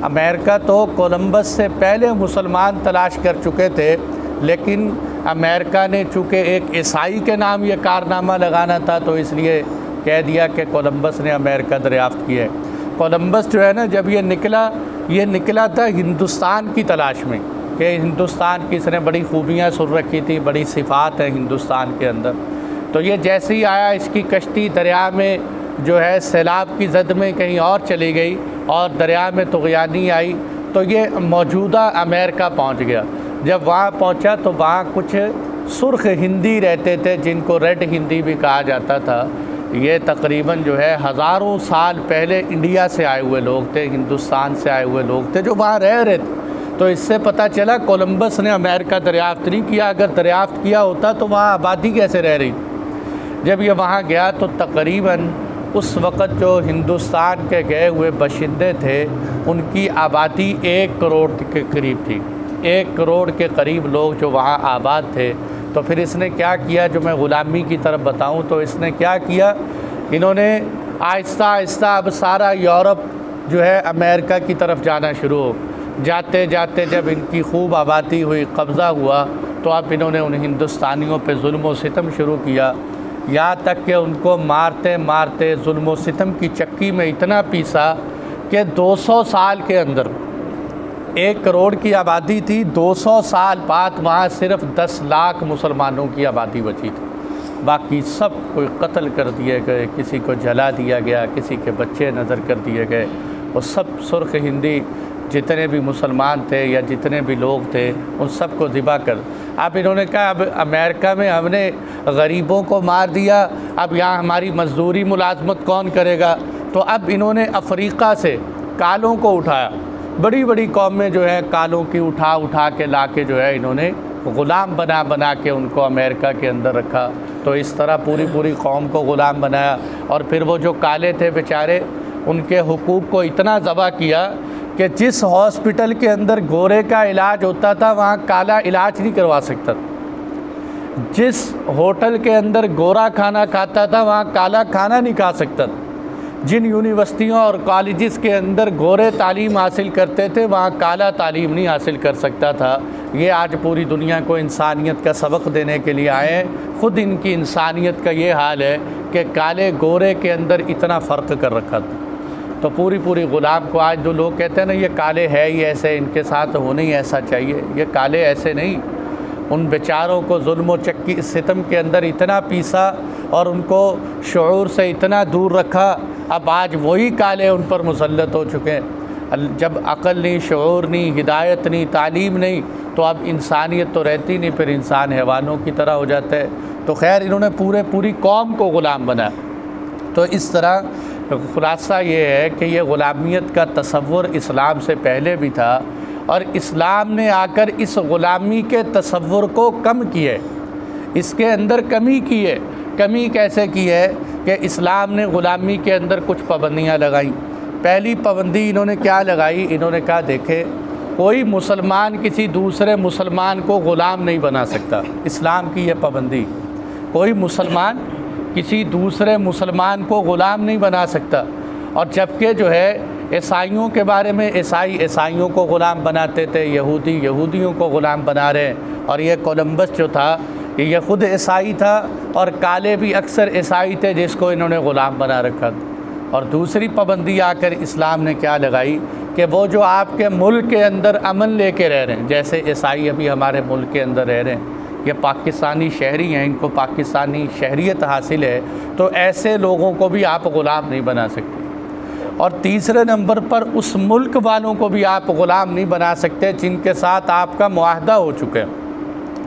अमेरिका तो कोलंबस से पहले मुसलमान तलाश कर चुके थे, लेकिन अमेरिका ने चूँकि एक ईसाई के नाम ये कारनामा लगाना था तो इसलिए कह दिया कि कोलंबस ने अमेरिका दरियाफ़्त किया है। कोलंबस जो है ना, जब ये निकला था हिंदुस्तान की तलाश में कि हिंदुस्तान की इसने बड़ी खूबियाँ सुन रखी थी, बड़ी सिफ़ात है हिंदुस्तान के अंदर। तो ये जैसे ही आया, इसकी कश्ती दरिया में जो है सैलाब की जद में कहीं और चली गई और दरिया में तुग़यानी आई, तो ये मौजूदा अमेरिका पहुंच गया। जब वहाँ पहुंचा तो वहाँ कुछ सुर्ख हिंदी रहते थे, जिनको रेड हिंदी भी कहा जाता था। ये तकरीबन जो है हज़ारों साल पहले इंडिया से आए हुए लोग थे, हिंदुस्तान से आए हुए लोग थे जो वहाँ रह रहे थे। तो इससे पता चला कोलंबस ने अमेरिका दरियाफ़्त नहीं किया। अगर दरियाफ़्त किया होता तो वहाँ आबादी कैसे रह रही। जब ये वहाँ गया तो तकरीबन उस वक़्त जो हिंदुस्तान के गए हुए बशिंदे थे उनकी आबादी 1 करोड़ के करीब थी। 1 करोड़ के करीब लोग जो वहाँ आबाद थे। तो फिर इसने क्या किया, जो मैं ग़ुलामी की तरफ बताऊँ तो इसने क्या किया, इन्होंने आहिस्ता आहिस्ता अब सारा यूरोप जो है अमेरिका की तरफ जाना शुरू हो। जाते जाते जब इनकी खूब आबादी हुई, कब्ज़ा हुआ, तो अब इन्होंने उन हिंदुस्तानियों पे जुल्म व सितम शुरू किया। यहाँ तक कि उनको मारते मारते जुल्म व सितम की चक्की में इतना पीसा कि 200 साल के अंदर 1 करोड़ की आबादी थी, 200 साल बाद वहाँ सिर्फ 10 लाख मुसलमानों की आबादी बची थी। बाकी सब कोई कत्ल कर दिए गए, किसी को जला दिया गया, किसी के बच्चे नज़र कर दिए गए। और सब सुर्ख हिंदी जितने भी मुसलमान थे या जितने भी लोग थे उन सब को ज़िबा कर। अब इन्होंने कहा अब अमेरिका में हमने गरीबों को मार दिया, अब यहाँ हमारी मज़दूरी मुलाजमत कौन करेगा। तो अब इन्होंने अफ्रीका से कालों को उठाया। बड़ी बड़ी कौमें जो है कालों की उठा उठा के ला के जो है इन्होंने ग़ुलाम बना बना के उनको अमेरिका के अंदर रखा। तो इस तरह पूरी पूरी कौम को ग़ुलाम बनाया। और फिर वो जो काले थे बेचारे, उनके हुकूक को इतना ज़बा किया कि जिस हॉस्पिटल के अंदर गोरे का इलाज होता था वहाँ काला इलाज नहीं करवा सकता। जिस होटल के अंदर गोरा खाना खाता था वहाँ काला खाना नहीं खा सकता। जिन यूनिवर्सिटियों और कॉलेजेस के अंदर गोरे तालीम हासिल करते थे वहाँ काला तालीम नहीं हासिल कर सकता था। ये आज पूरी दुनिया को इंसानियत का सबक देने के लिए आए हैं। ख़ुद इनकी इंसानियत का ये हाल है कि काले गोरे के अंदर इतना फ़र्क कर रखा था। तो पूरी ग़ुलाम को आज जो लोग कहते हैं ना ये काले है ही ऐसे, इनके साथ होने ही ऐसा चाहिए, ये काले ऐसे नहीं। उन बेचारों को जुल्म व चक्की सितम के अंदर इतना पीसा और उनको शऊर से इतना दूर रखा, अब आज वही काले उन पर मुसल्लत हो चुके हैं। जब अक़ल नहीं, शऊर नहीं, हिदायत नहीं, तालीम नहीं, तो अब इंसानियत तो रहती नहीं, फिर इंसान हैवानों की तरह हो जाता है। तो खैर इन्होंने पूरी कौम को ग़ुलाम बनाया। तो इस तरह ख़ुलासा ये है कि ये ग़ुलामियत का तसव्वुर इस्लाम से पहले भी था और इस्लाम ने आकर इस ग़ुलामी के तसव्वुर को कम किए, इसके अंदर कमी की है। कमी कैसे की है कि इस्लाम ने ग़ुलामी के अंदर कुछ पाबंदियाँ लगाई। पहली पाबंदी इन्होंने क्या लगाई, इन्होंने कहा देखे कोई मुसलमान किसी दूसरे मुसलमान को ग़ुलाम नहीं बना सकता। इस्लाम की ये पाबंदी, कोई मुसलमान किसी दूसरे मुसलमान को ग़ुलाम नहीं बना सकता। और जबकि जो है ईसाइयों के बारे में, ईसाइयों को ग़ुलाम बनाते थे, यहूदियों को ग़ुलाम बना रहे हैं। और ये कोलंबस जो था ये ख़ुद ईसाई था और काले भी अक्सर ईसाई थे जिसको इन्होंने ग़ुलाम बना रखा था। और दूसरी पाबंदी आकर इस्लाम ने क्या लगाई कि वो जो आपके मुल्क के अंदर अमन लेके रह रहे हैं, जैसे ईसाई अभी हमारे मुल्क के अंदर रह रहे हैं, ये पाकिस्तानी शहरी हैं, इनको पाकिस्तानी शहरियत हासिल है, तो ऐसे लोगों को भी आप ग़ुलाम नहीं बना सकते। और तीसरे नंबर पर उस मुल्क वालों को भी आप ग़ुलाम नहीं बना सकते जिनके साथ आपका मुआहदा हो चुका है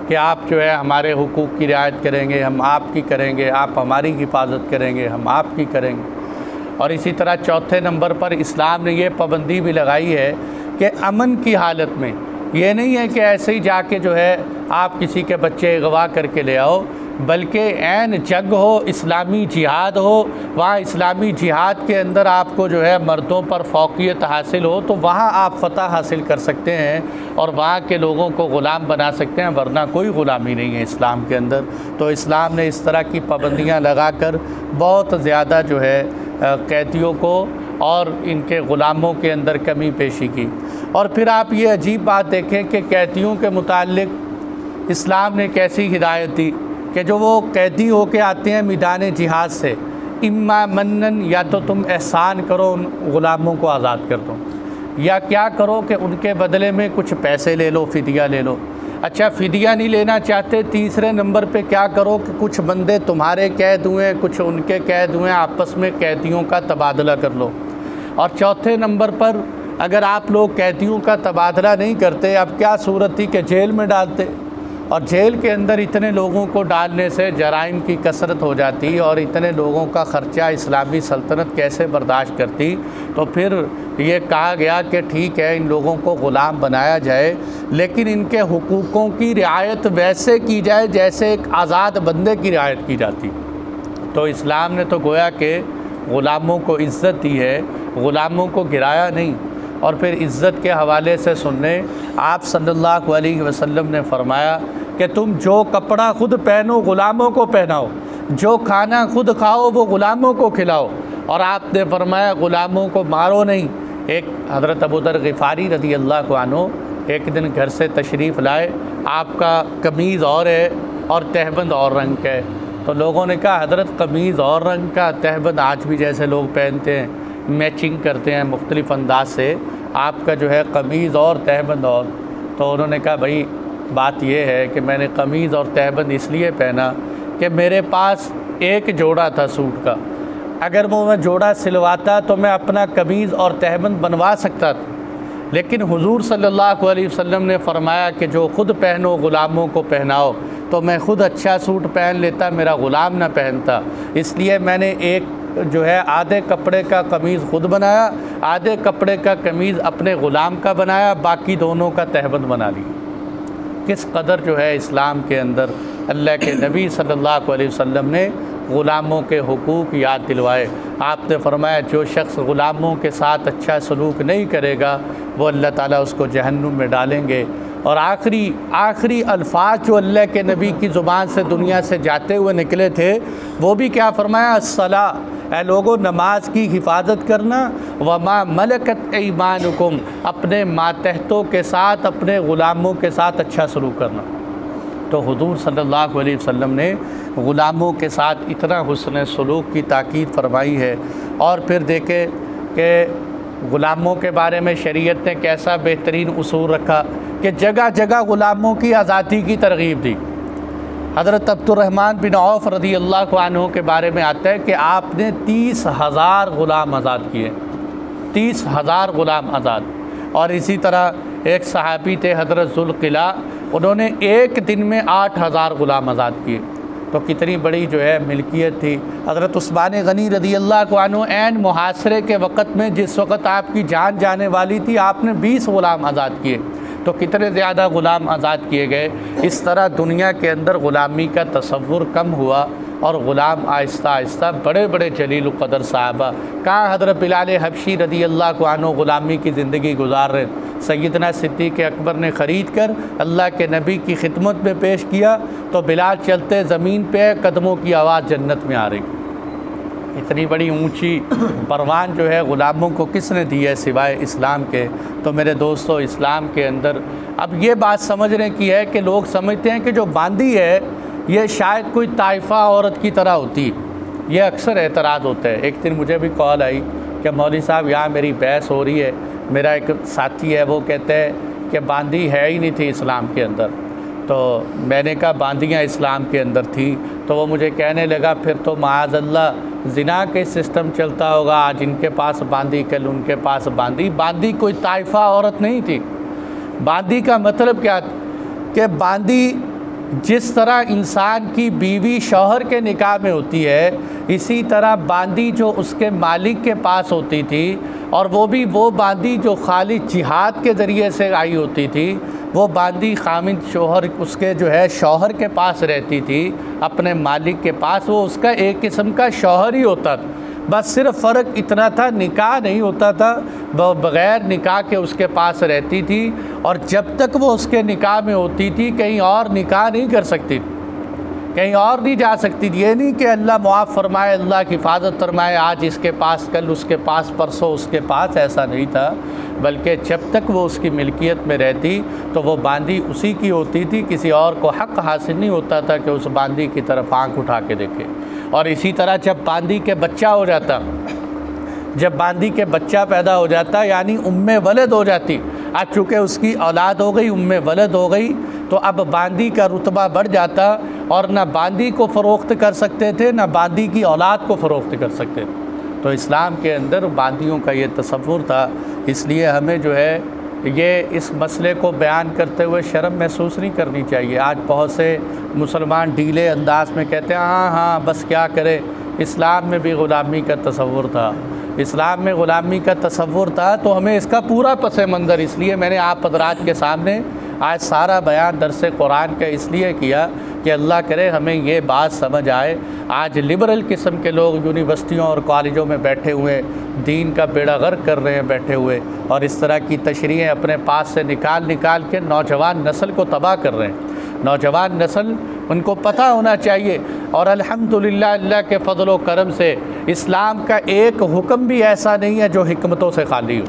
कि आप जो है हमारे हुकूक़ की रियायत करेंगे, हम आपकी करेंगे, आप हमारी हिफाजत करेंगे, हम आपकी करेंगे। और इसी तरह चौथे नंबर पर इस्लाम ने ये पाबंदी भी लगाई है कि अमन की हालत में, ये नहीं है कि ऐसे ही जाके जो है आप किसी के बच्चे अगवा करके ले आओ, बल्कि ऐन जंग हो, इस्लामी जिहाद हो, वहाँ इस्लामी जिहाद के अंदर आपको जो है मर्दों पर फौकियत हासिल हो तो वहाँ आप फ़तह हासिल कर सकते हैं और वहाँ के लोगों को ग़ुलाम बना सकते हैं, वरना कोई ग़ुलामी नहीं है इस्लाम के अंदर। तो इस्लाम ने इस तरह की पाबंदियाँ लगाकर बहुत ज़्यादा जो है कैदियों को और इनके ग़ुलामों के अंदर कमी पेशी की। और फिर आप ये अजीब बात देखें कि कैदियों के मुताल्लिक़ इस्लाम ने कैसी हिदायत दी कि जो वो कैदी होके आते हैं मैदान जिहाद से, इम्मा मन्नन, या तो तुम एहसान करो उन ग़ुलामों को आज़ाद कर दो, या क्या करो कि उनके बदले में कुछ पैसे ले लो, फ़िदिया ले लो। अच्छा फ़िदिया नहीं लेना चाहते, तीसरे नंबर पे क्या करो कि कुछ बंदे तुम्हारे कैद हुए, कुछ उनके कैद हुए, आपस में कैदियों का तबादला कर लो। और चौथे नंबर पर अगर आप लोग कैदियों का तबादला नहीं करते, अब क्या सूरत थी कि जेल में डालते, और जेल के अंदर इतने लोगों को डालने से जराइम की कसरत हो जाती और इतने लोगों का ख़र्चा इस्लामी सल्तनत कैसे बर्दाश्त करती। तो फिर ये कहा गया कि ठीक है इन लोगों को ग़ुलाम बनाया जाए, लेकिन इनके हुकूक़ों की रियायत वैसे की जाए जैसे एक आज़ाद बंदे की रियायत की जाती। तो इस्लाम ने तो गोया कि ग़ुलामों को इज़्ज़त दी है, ग़ुलामों को गिराया नहीं। और फिर इज़्ज़त के हवाले से सुनने, आप सल्लल्लाहु अलैहि वसल्लम ने फ़रमाया कि तुम जो कपड़ा ख़ुद पहनो ग़ुलामों को पहनाओ, जो खाना खुद खाओ वो ग़ुलामों को खिलाओ। और आपने फरमाया ग़ुलामों को मारो नहीं। एक हज़रत अबू दर ग़िफ़ारी रज़ी अल्लाह अन्हु एक दिन घर से तशरीफ़ लाए, आपका कमीज़ और है और तहबंद और रंग का है। तो लोगों ने कहा हज़रत कमीज़ और रंग का, तहबंद आज भी जैसे लोग पहनते हैं, मैचिंग करते हैं मुख्तलिफ़ अंदाज से, आपका जो है कमीज़ और तहबंद और। तो उन्होंने कहा भाई बात यह है कि मैंने कमीज़ और तहबंद इसलिए पहना कि मेरे पास एक जोड़ा था सूट का, अगर वो मैं जोड़ा सिलवाता तो मैं अपना कमीज़ और तहबंद बनवा सकता था, लेकिन हुजूर सल्लल्लाहु अलैहि वसल्लम ने फ़रमाया कि जो ख़ुद पहनो ग़ुलामों को पहनाओ, तो मैं ख़ुद अच्छा सूट पहन लेता, मेरा ग़ुलाम ना पहनता। इसलिए मैंने एक जो है आधे कपड़े का कमीज़ ख़ुद बनाया, आधे कपड़े का कमीज़ अपने ग़ुलाम का बनाया, बाकी दोनों का तहबंद बना लिया। किस कदर जो है इस्लाम के अंदर अल्लाह के नबी सल्लल्लाहु अलैहि वसल्लम ने ग़ुलामों के हुकूक़ याद दिलवाए। आपने फरमाया जो शख्स ग़ुलामों के साथ अच्छा सलूक नहीं करेगा वो अल्लाह ताला उसको जहन्नुम में डालेंगे। और आखिरी अल्फाज जो अल्लाह के नबी की ज़ुबान से दुनिया से जाते हुए निकले थे वो भी क्या फरमाया, अस्सला, ऐ लोगों नमाज की हिफाजत करना, वमा मलकत ईमानुकुम, अपने मातहतों के साथ अपने ग़ुलामों के साथ अच्छा सलूक करना। तो हुज़ूर सल्लल्लाहु अलैहि वसल्लम ने ग़ुलामों के साथ इतना हुस्न सलूक की ताकीद फरमाई है। और फिर देखे कि ग़ुलामों के बारे में शरीयत ने कैसा बेहतरीन उसूल रखा कि जगह जगह ग़ुलामों की आज़ादी की तरग़ीब दी। हज़रत अब्दुर्रहमान बिन औफ़ रज़ी अल्लाह अन्हु के बारे में आता है कि आपने 30,000 ग़ुलाम आज़ाद किए, 30,000 ग़ुलाम आज़ाद। और इसी तरह एक सहाबी थे हज़रत ज़ुल्क़िला, उन्होंने एक दिन में 8,000 ग़ुलाम आज़ाद किए। तो कितनी बड़ी जो है मिल्कियत थी। हज़रत उस्मान गनी रज़ी अल्लाह अन्हु ऐन मुहासरे के वक़्त में, जिस वक़्त आपकी जान जाने वाली थी, आपने 20 ग़ुलाम आज़ाद किए। तो कितने ज़्यादा ग़ुलाम आज़ाद किए गए। इस तरह दुनिया के अंदर ग़ुलामी का तसव्वुर कम हुआ और ग़ुलाम आहिस्ता आहिस्ता बड़े बड़े जलील क़दर साहबा, कहाँ हज़रत बिलाल हबशी रज़ी अल्लाह अन्हु ग़ुलामी की ज़िंदगी गुजार रहे, सैयदना सिद्दीक़ अकबर ने ख़रीद कर अल्लाह के नबी की खिदमत में पेश किया तो बिलाल चलते ज़मीन पे कदमों की आवाज़ जन्नत में आ रही। इतनी बड़ी ऊंची परवान जो है ग़ुलामों को किसने दी है सिवाय इस्लाम के। तो मेरे दोस्तों, इस्लाम के अंदर अब ये बात समझने की है कि लोग समझते हैं कि जो बांदी है ये शायद कोई ताइफ़ा औरत की तरह होती। ये अक्सर एतराज़ होता है। एक दिन मुझे भी कॉल आई कि मौलवी साहब यहाँ मेरी बहस हो रही है, मेरा एक साथी है वो कहते हैं कि बांदी है ही नहीं थी इस्लाम के अंदर। तो मैंने कहा बांदियाँ इस्लाम के अंदर थी। तो वो मुझे कहने लगा फिर तो माअज़ल्लाह ज़िना के सिस्टम चलता होगा, आज इनके पास बांदी कल उनके पास बांदी। बांदी कोई ताइफ़ा औरत नहीं थी। बांदी का मतलब क्या कि बांदी जिस तरह इंसान की बीवी शौहर के निकाह में होती है, इसी तरह बांदी जो उसके मालिक के पास होती थी, और वो भी वो बांदी जो खाली जिहाद के ज़रिए से आई होती थी, वो बांदी खामिद शौहर उसके जो है शौहर के पास रहती थी, अपने मालिक के पास। वो उसका एक किस्म का शौहर ही होता था। बस सिर्फ फ़र्क इतना था, निकाह नहीं होता था, वो बग़ैर निकाह के उसके पास रहती थी। और जब तक वो उसके निकाह में होती थी कहीं और निकाह नहीं कर सकती, कहीं और नहीं जा सकती थी। ये नहीं कि अल्लाह मुआफ़ फरमाए, अल्लाह की हिफाजत फरमाए, आज इसके पास कल उसके पास परसों उसके पास, ऐसा नहीं था। बल्कि जब तक वो उसकी मिल्कियत में रहती तो वो बांदी उसी की होती थी, किसी और को हक़ हासिल नहीं होता था कि उस बांदी की तरफ आँख उठा के देखे। और इसी तरह जब बांदी के बच्चा हो जाता, जब बांदी के बच्चा पैदा हो जाता यानी उम्मे वलद हो जाती, अब चूँकि उसकी औलाद हो गई, उम्मे वलद हो गई, तो अब बांदी का रुतबा बढ़ जाता और ना बांदी को फ़रोख्त कर सकते थे, ना बांदी की औलाद को फ़रोख्त कर सकते थे। तो इस्लाम के अंदर बांदियों का ये तसव्वुर था। इसलिए हमें जो है ये इस मसले को बयान करते हुए शर्म महसूस नहीं करनी चाहिए। आज बहुत से मुसलमान ढीले अंदाज में कहते हैं हाँ बस क्या करें, इस्लाम में भी ग़ुलामी का तसव्वुर था, इस्लाम में ग़ुलामी का तसव्वुर था। तो हमें इसका पूरा पस मंज़र, इसलिए मैंने आप हज़रात के सामने आज सारा बयान दरस कुरान का इसलिए किया कि अल्लाह करे हमें ये बात समझ आए। आज लिबरल किस्म के लोग यूनिवर्सिटियों और कॉलेजों में बैठे हुए दीन का बेड़ा गर्क कर रहे हैं बैठे हुए, और इस तरह की तशरीहें अपने पास से निकाल निकाल के नौजवान नस्ल को तबाह कर रहे हैं। नौजवान नस्ल, उनको पता होना चाहिए। और अल्हम्दुलिल्लाह अल्लाह के फ़ज़ल व करम से इस्लाम का एक हुक्म भी ऐसा नहीं है जो हिकमतों से खाली हो।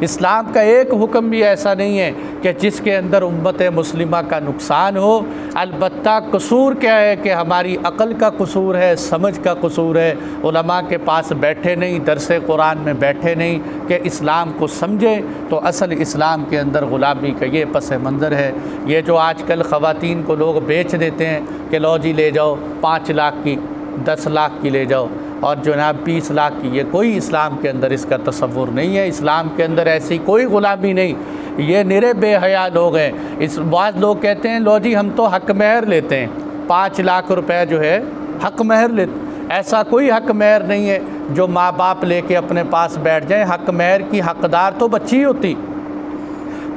इस्लाम का एक हुक्म भी ऐसा नहीं है कि जिसके अंदर उम्मत मुस्लिमा का नुकसान हो। अलबत्ता कसूर क्या है कि हमारी अक़ल का कसूर है, समझ का कसूर है। उलमा के पास बैठे नहीं, दरस कुरान में बैठे नहीं कि इस्लाम को समझें। तो असल इस्लाम के अंदर ग़ुलामी का ये पस मंज़र है। ये जो आजकल ख़वातीन को लोग बेच देते हैं कि लो जी ले जाओ 5 लाख की, 10 लाख की ले जाओ, और जनाब 20 लाख की, ये कोई इस्लाम के अंदर इसका तसव्वुर नहीं है। इस्लाम के अंदर ऐसी कोई ग़ुलामी नहीं। ये निरे बेहया लोग हैं। इस बाद लोग कहते हैं लो जी हम तो हक़ महर लेते हैं, 5 लाख रुपए जो है हक़ महर लेते। ऐसा कोई हक़ महर नहीं है जो माँ बाप लेके अपने पास बैठ जाएं। हक़ महर की हक़दार तो बच्ची होती,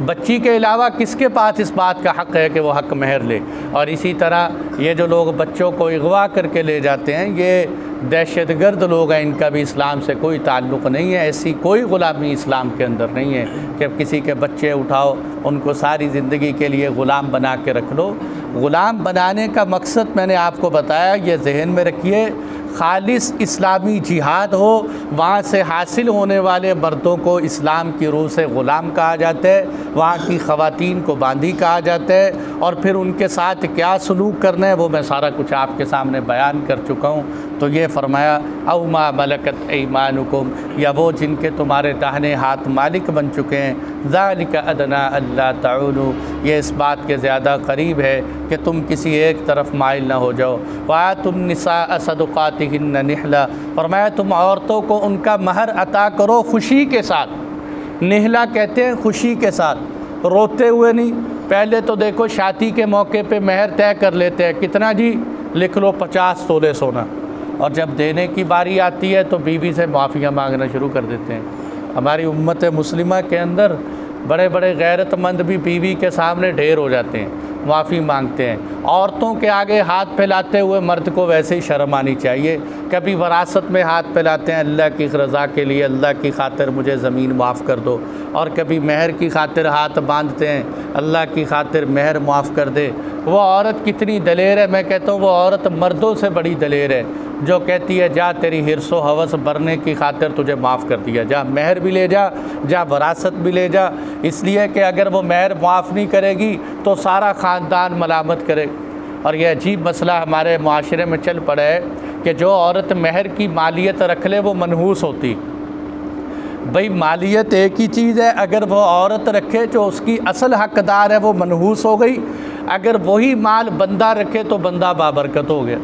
बच्ची के अलावा किसके पास इस बात का हक़ है कि वो हक़ महर ले। और इसी तरह ये जो लोग बच्चों को अगवा करके ले जाते हैं, ये दहशतगर्द लोग हैं, इनका भी इस्लाम से कोई ताल्लुक़ नहीं है। ऐसी कोई ग़ुलामी इस्लाम के अंदर नहीं है कि किसी के बच्चे उठाओ उनको सारी ज़िंदगी के लिए ग़ुलाम बना के रख लो। ग़ुलाम बनाने का मकसद मैंने आपको बताया, ये जहन में रखिए, खालिस इस्लामी जिहाद हो, वहाँ से हासिल होने वाले मर्दों को इस्लाम की रूह से ग़ुलाम कहा जाता है, वहाँ की ख़वातीन को बांदी कहा जाता है, और फिर उनके साथ क्या सलूक करना है वो मैं सारा कुछ आपके सामने बयान कर चुका हूँ। तो ये फ़रमाया औ मा मलकत ऐमानुकुम, या वो जिनके तुम्हारे दाहिने हाथ मालिक बन चुके हैं, ज़ालिका अदना अल्ला ताउलू, ये इस बात के ज़्यादा करीब है कि तुम किसी एक तरफ माइल ना हो जाओ। वातुन निसा सदक़ातिहिन्न निहला, फरमाया तुम औरतों को उनका महर अता करो खुशी के साथ। निहला कहते हैं खुशी के साथ, रोते हुए नहीं। पहले तो देखो शादी के मौके पे महर तय कर लेते हैं, कितना जी, लिख लो 50 तोले सोना, और जब देने की बारी आती है तो बीवी से माफ़िया मांगना शुरू कर देते हैं। हमारी उम्मत मुस्लिमा के अंदर बड़े बड़े गैरतमंद भी बीवी के सामने ढेर हो जाते हैं, माफ़ी मांगते हैं। औरतों के आगे हाथ फैलाते हुए मर्द को वैसे ही शर्म आनी चाहिए। कभी वरासत में हाथ फैलाते हैं अल्लाह की रज़ा के लिए, अल्लाह की खातिर मुझे ज़मीन माफ़ कर दो, और कभी महर की खातिर हाथ बांधते हैं, अल्लाह की खातिर महर माफ़ कर दे। वो औरत कितनी दलेर है, मैं कहता हूँ वो औरत मर्दों से बड़ी दलेर है, जो कहती है जा तेरी हिर्सो हवस भरने की खातिर तुझे माफ़ कर दिया, जा महर भी ले जा, जा वरासत भी ले जा। इसलिए कि अगर वो महर माफ़ नहीं करेगी तो सारा ख़ानदान मलामत करे। और यह अजीब मसला हमारे माशरे में चल पड़ा है कि जो औरत महर की मालियत रख ले वो मनहूस होती। भाई मालियत एक ही चीज़ है, अगर वो औरत रखे जो उसकी असल हकदार है वो मनहूस हो गई, अगर वही माल बंदा रखे तो बंदा बाबरकत हो गया।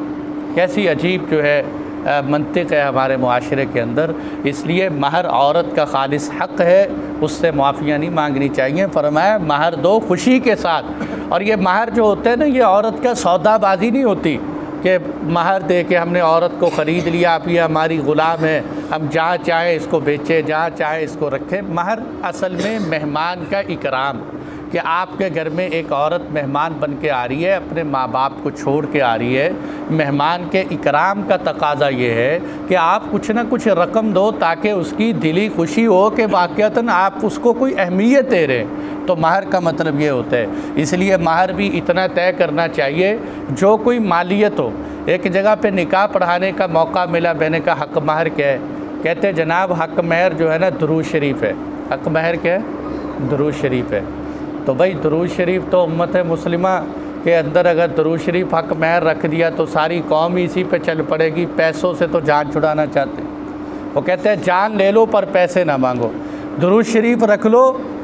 कैसी अजीब जो है मंतिक है हमारे मुआशरे के अंदर। इसलिए महर औरत का खालिस हक़ है, उससे माफ़ियाँ नहीं मांगनी चाहिए। फरमाया महर दो खुशी के साथ। और ये महर जो होते हैं ना, ये औरत का सौदाबाजी नहीं होती कि महर दे के हमने औरत को ख़रीद लिया, अब ये हमारी ग़ुलाम है, हम जहाँ चाहें इसको बेचें, जहाँ चाहें इसको रखें। महर असल में मेहमान का इकराम, कि आपके घर में एक औरत मेहमान बन के आ रही है, अपने माँ बाप को छोड़ के आ रही है, मेहमान के इकराम का तकाजा ये है कि आप कुछ ना कुछ रकम दो ताकि उसकी दिली खुशी हो कि वाक़तन आप उसको कोई अहमियत दे रहे हैं। तो महर का मतलब ये होता है। इसलिए महर भी इतना तय करना चाहिए जो कोई मालियत हो। एक जगह पे निकाह पढ़ाने का मौका मिला, मैंने कहा हक़ महर क्या है? कहते जनाब हक़ महर जो है ना दुरूद शरीफ है। हक़ महर क्या है? दुरूद शरीफ है। तो भाई दुरूद शरीफ तो उम्मत मुस्लिमा के अंदर अगर दुरूद शरीफ हक़ महर रख दिया तो सारी कौम ही इसी पे चल पड़ेगी। पैसों से तो जान छुड़ाना चाहते, वो कहते हैं जान ले लो पर पैसे ना मांगो, दुरूद शरीफ रख लो,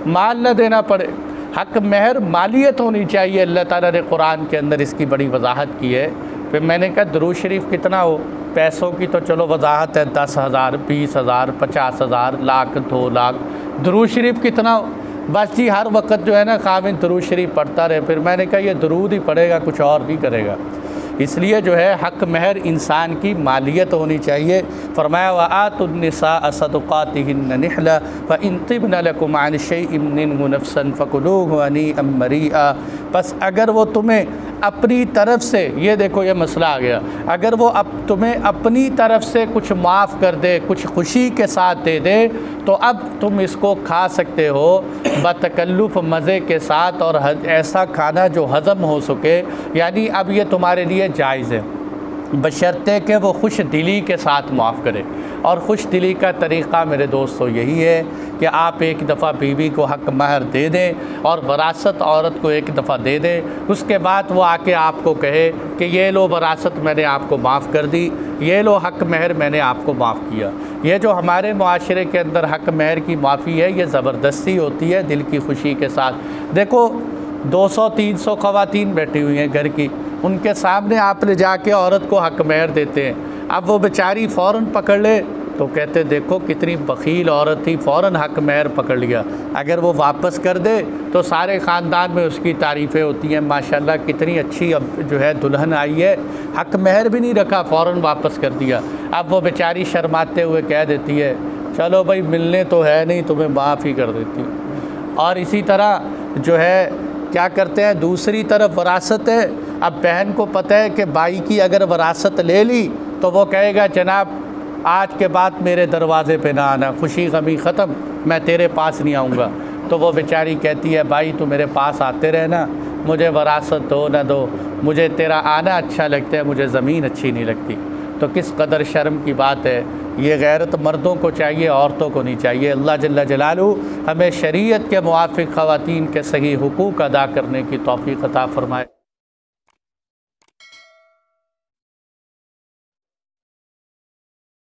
माल न देना पड़े। हक़ महर मालियत होनी चाहिए। अल्लाह ताला ने कुरान के अंदर इसकी बड़ी वजाहत की है। फिर मैंने कहा दुरूद शरीफ कितना हो? पैसों की तो चलो वजाहत है, 10,000, 20,000, 50,000, लाख, 2 लाख। दुरूद शरीफ कितना हो? बस जी हर वक्त जो है ना खामिन दुरूद शरीफ पढ़ता रहे। फिर मैंने कहा ये दुरूद ही पढ़ेगा, कुछ और भी करेगा। इसलिए जो है हक़ महर इंसान की मालियत होनी चाहिए। फरमाया व आतुन्निसा सदक़ातिहिन्न निहला फ़इन तिब्न लकुम अन शैइन मिन्हु नफ़्सन फ़कुलूहु हनीअम मरीआ। बस अगर वो तुम्हें अपनी तरफ से, ये देखो ये मसला आ गया, अगर वो अब तुम्हें अपनी तरफ से कुछ माफ़ कर दे, कुछ खुशी के साथ दे दे, तो अब तुम इसको खा सकते हो बतकल्लुफ़, मज़े के साथ, और ऐसा खाना जो हज़म हो सके। यानी अब ये तुम्हारे लिए जायज़ है, बशर्ते कि वो खुश दिली के साथ माफ़ करे। और खुश दिली का तरीक़ा मेरे दोस्तों यही है कि आप एक दफ़ा बीवी को हक़ महर दे दें और वरासत औरत को एक दफ़ा दे दें। उसके बाद वो आके आपको कहे कि ये लो वरासत मैंने आपको माफ़ कर दी, ये लो हक़ महर मैंने आपको माफ़ किया। ये जो हमारे मुआशरे के अंदर हक़ महर की माफ़ी है, ये ज़बरदस्ती होती है दिल की खुशी के साथ। देखो 200-300 ख़वातीन बैठी हुई हैं घर की, उनके सामने आप ले जाके औरत को हक़ महर देते हैं। अब वो बेचारी फ़ौरन पकड़ ले तो कहते देखो कितनी बख़ील औरत थी, फ़ौरन हक़ महर पकड़ लिया। अगर वो वापस कर दे तो सारे ख़ानदान में उसकी तारीफ़ें होती हैं, माशाल्लाह कितनी अच्छी अब जो है दुल्हन आई है, हक़ महर भी नहीं रखा, फ़ौरन वापस कर दिया। अब वो बेचारी शर्माते हुए कह देती है चलो भाई मिलने तो है नहीं, तुम्हें माफ़ ही कर देती हूँ। और इसी तरह जो है क्या करते हैं, दूसरी तरफ वरासत है। अब बहन को पता है कि भाई की अगर वरासत ले ली तो वो कहेगा जनाब आज के बाद मेरे दरवाज़े पे ना आना, खुशी गमी ख़त्म, मैं तेरे पास नहीं आऊँगा। तो वो बेचारी कहती है भाई तू मेरे पास आते रहना, मुझे वरासत दो न दो, मुझे तेरा आना अच्छा लगता है, मुझे ज़मीन अच्छी नहीं लगती। तो किस कदर शर्म की बात है। ये गैरत मर्दों को चाहिए, औरतों को नहीं चाहिए। अल्लाह जल्ल जलालू हमें शरीयत के मुवाफ़िक़ ख़वातीन के सही हुकूक़ अदा करने की तौफ़ीक़ अता फ़रमाए।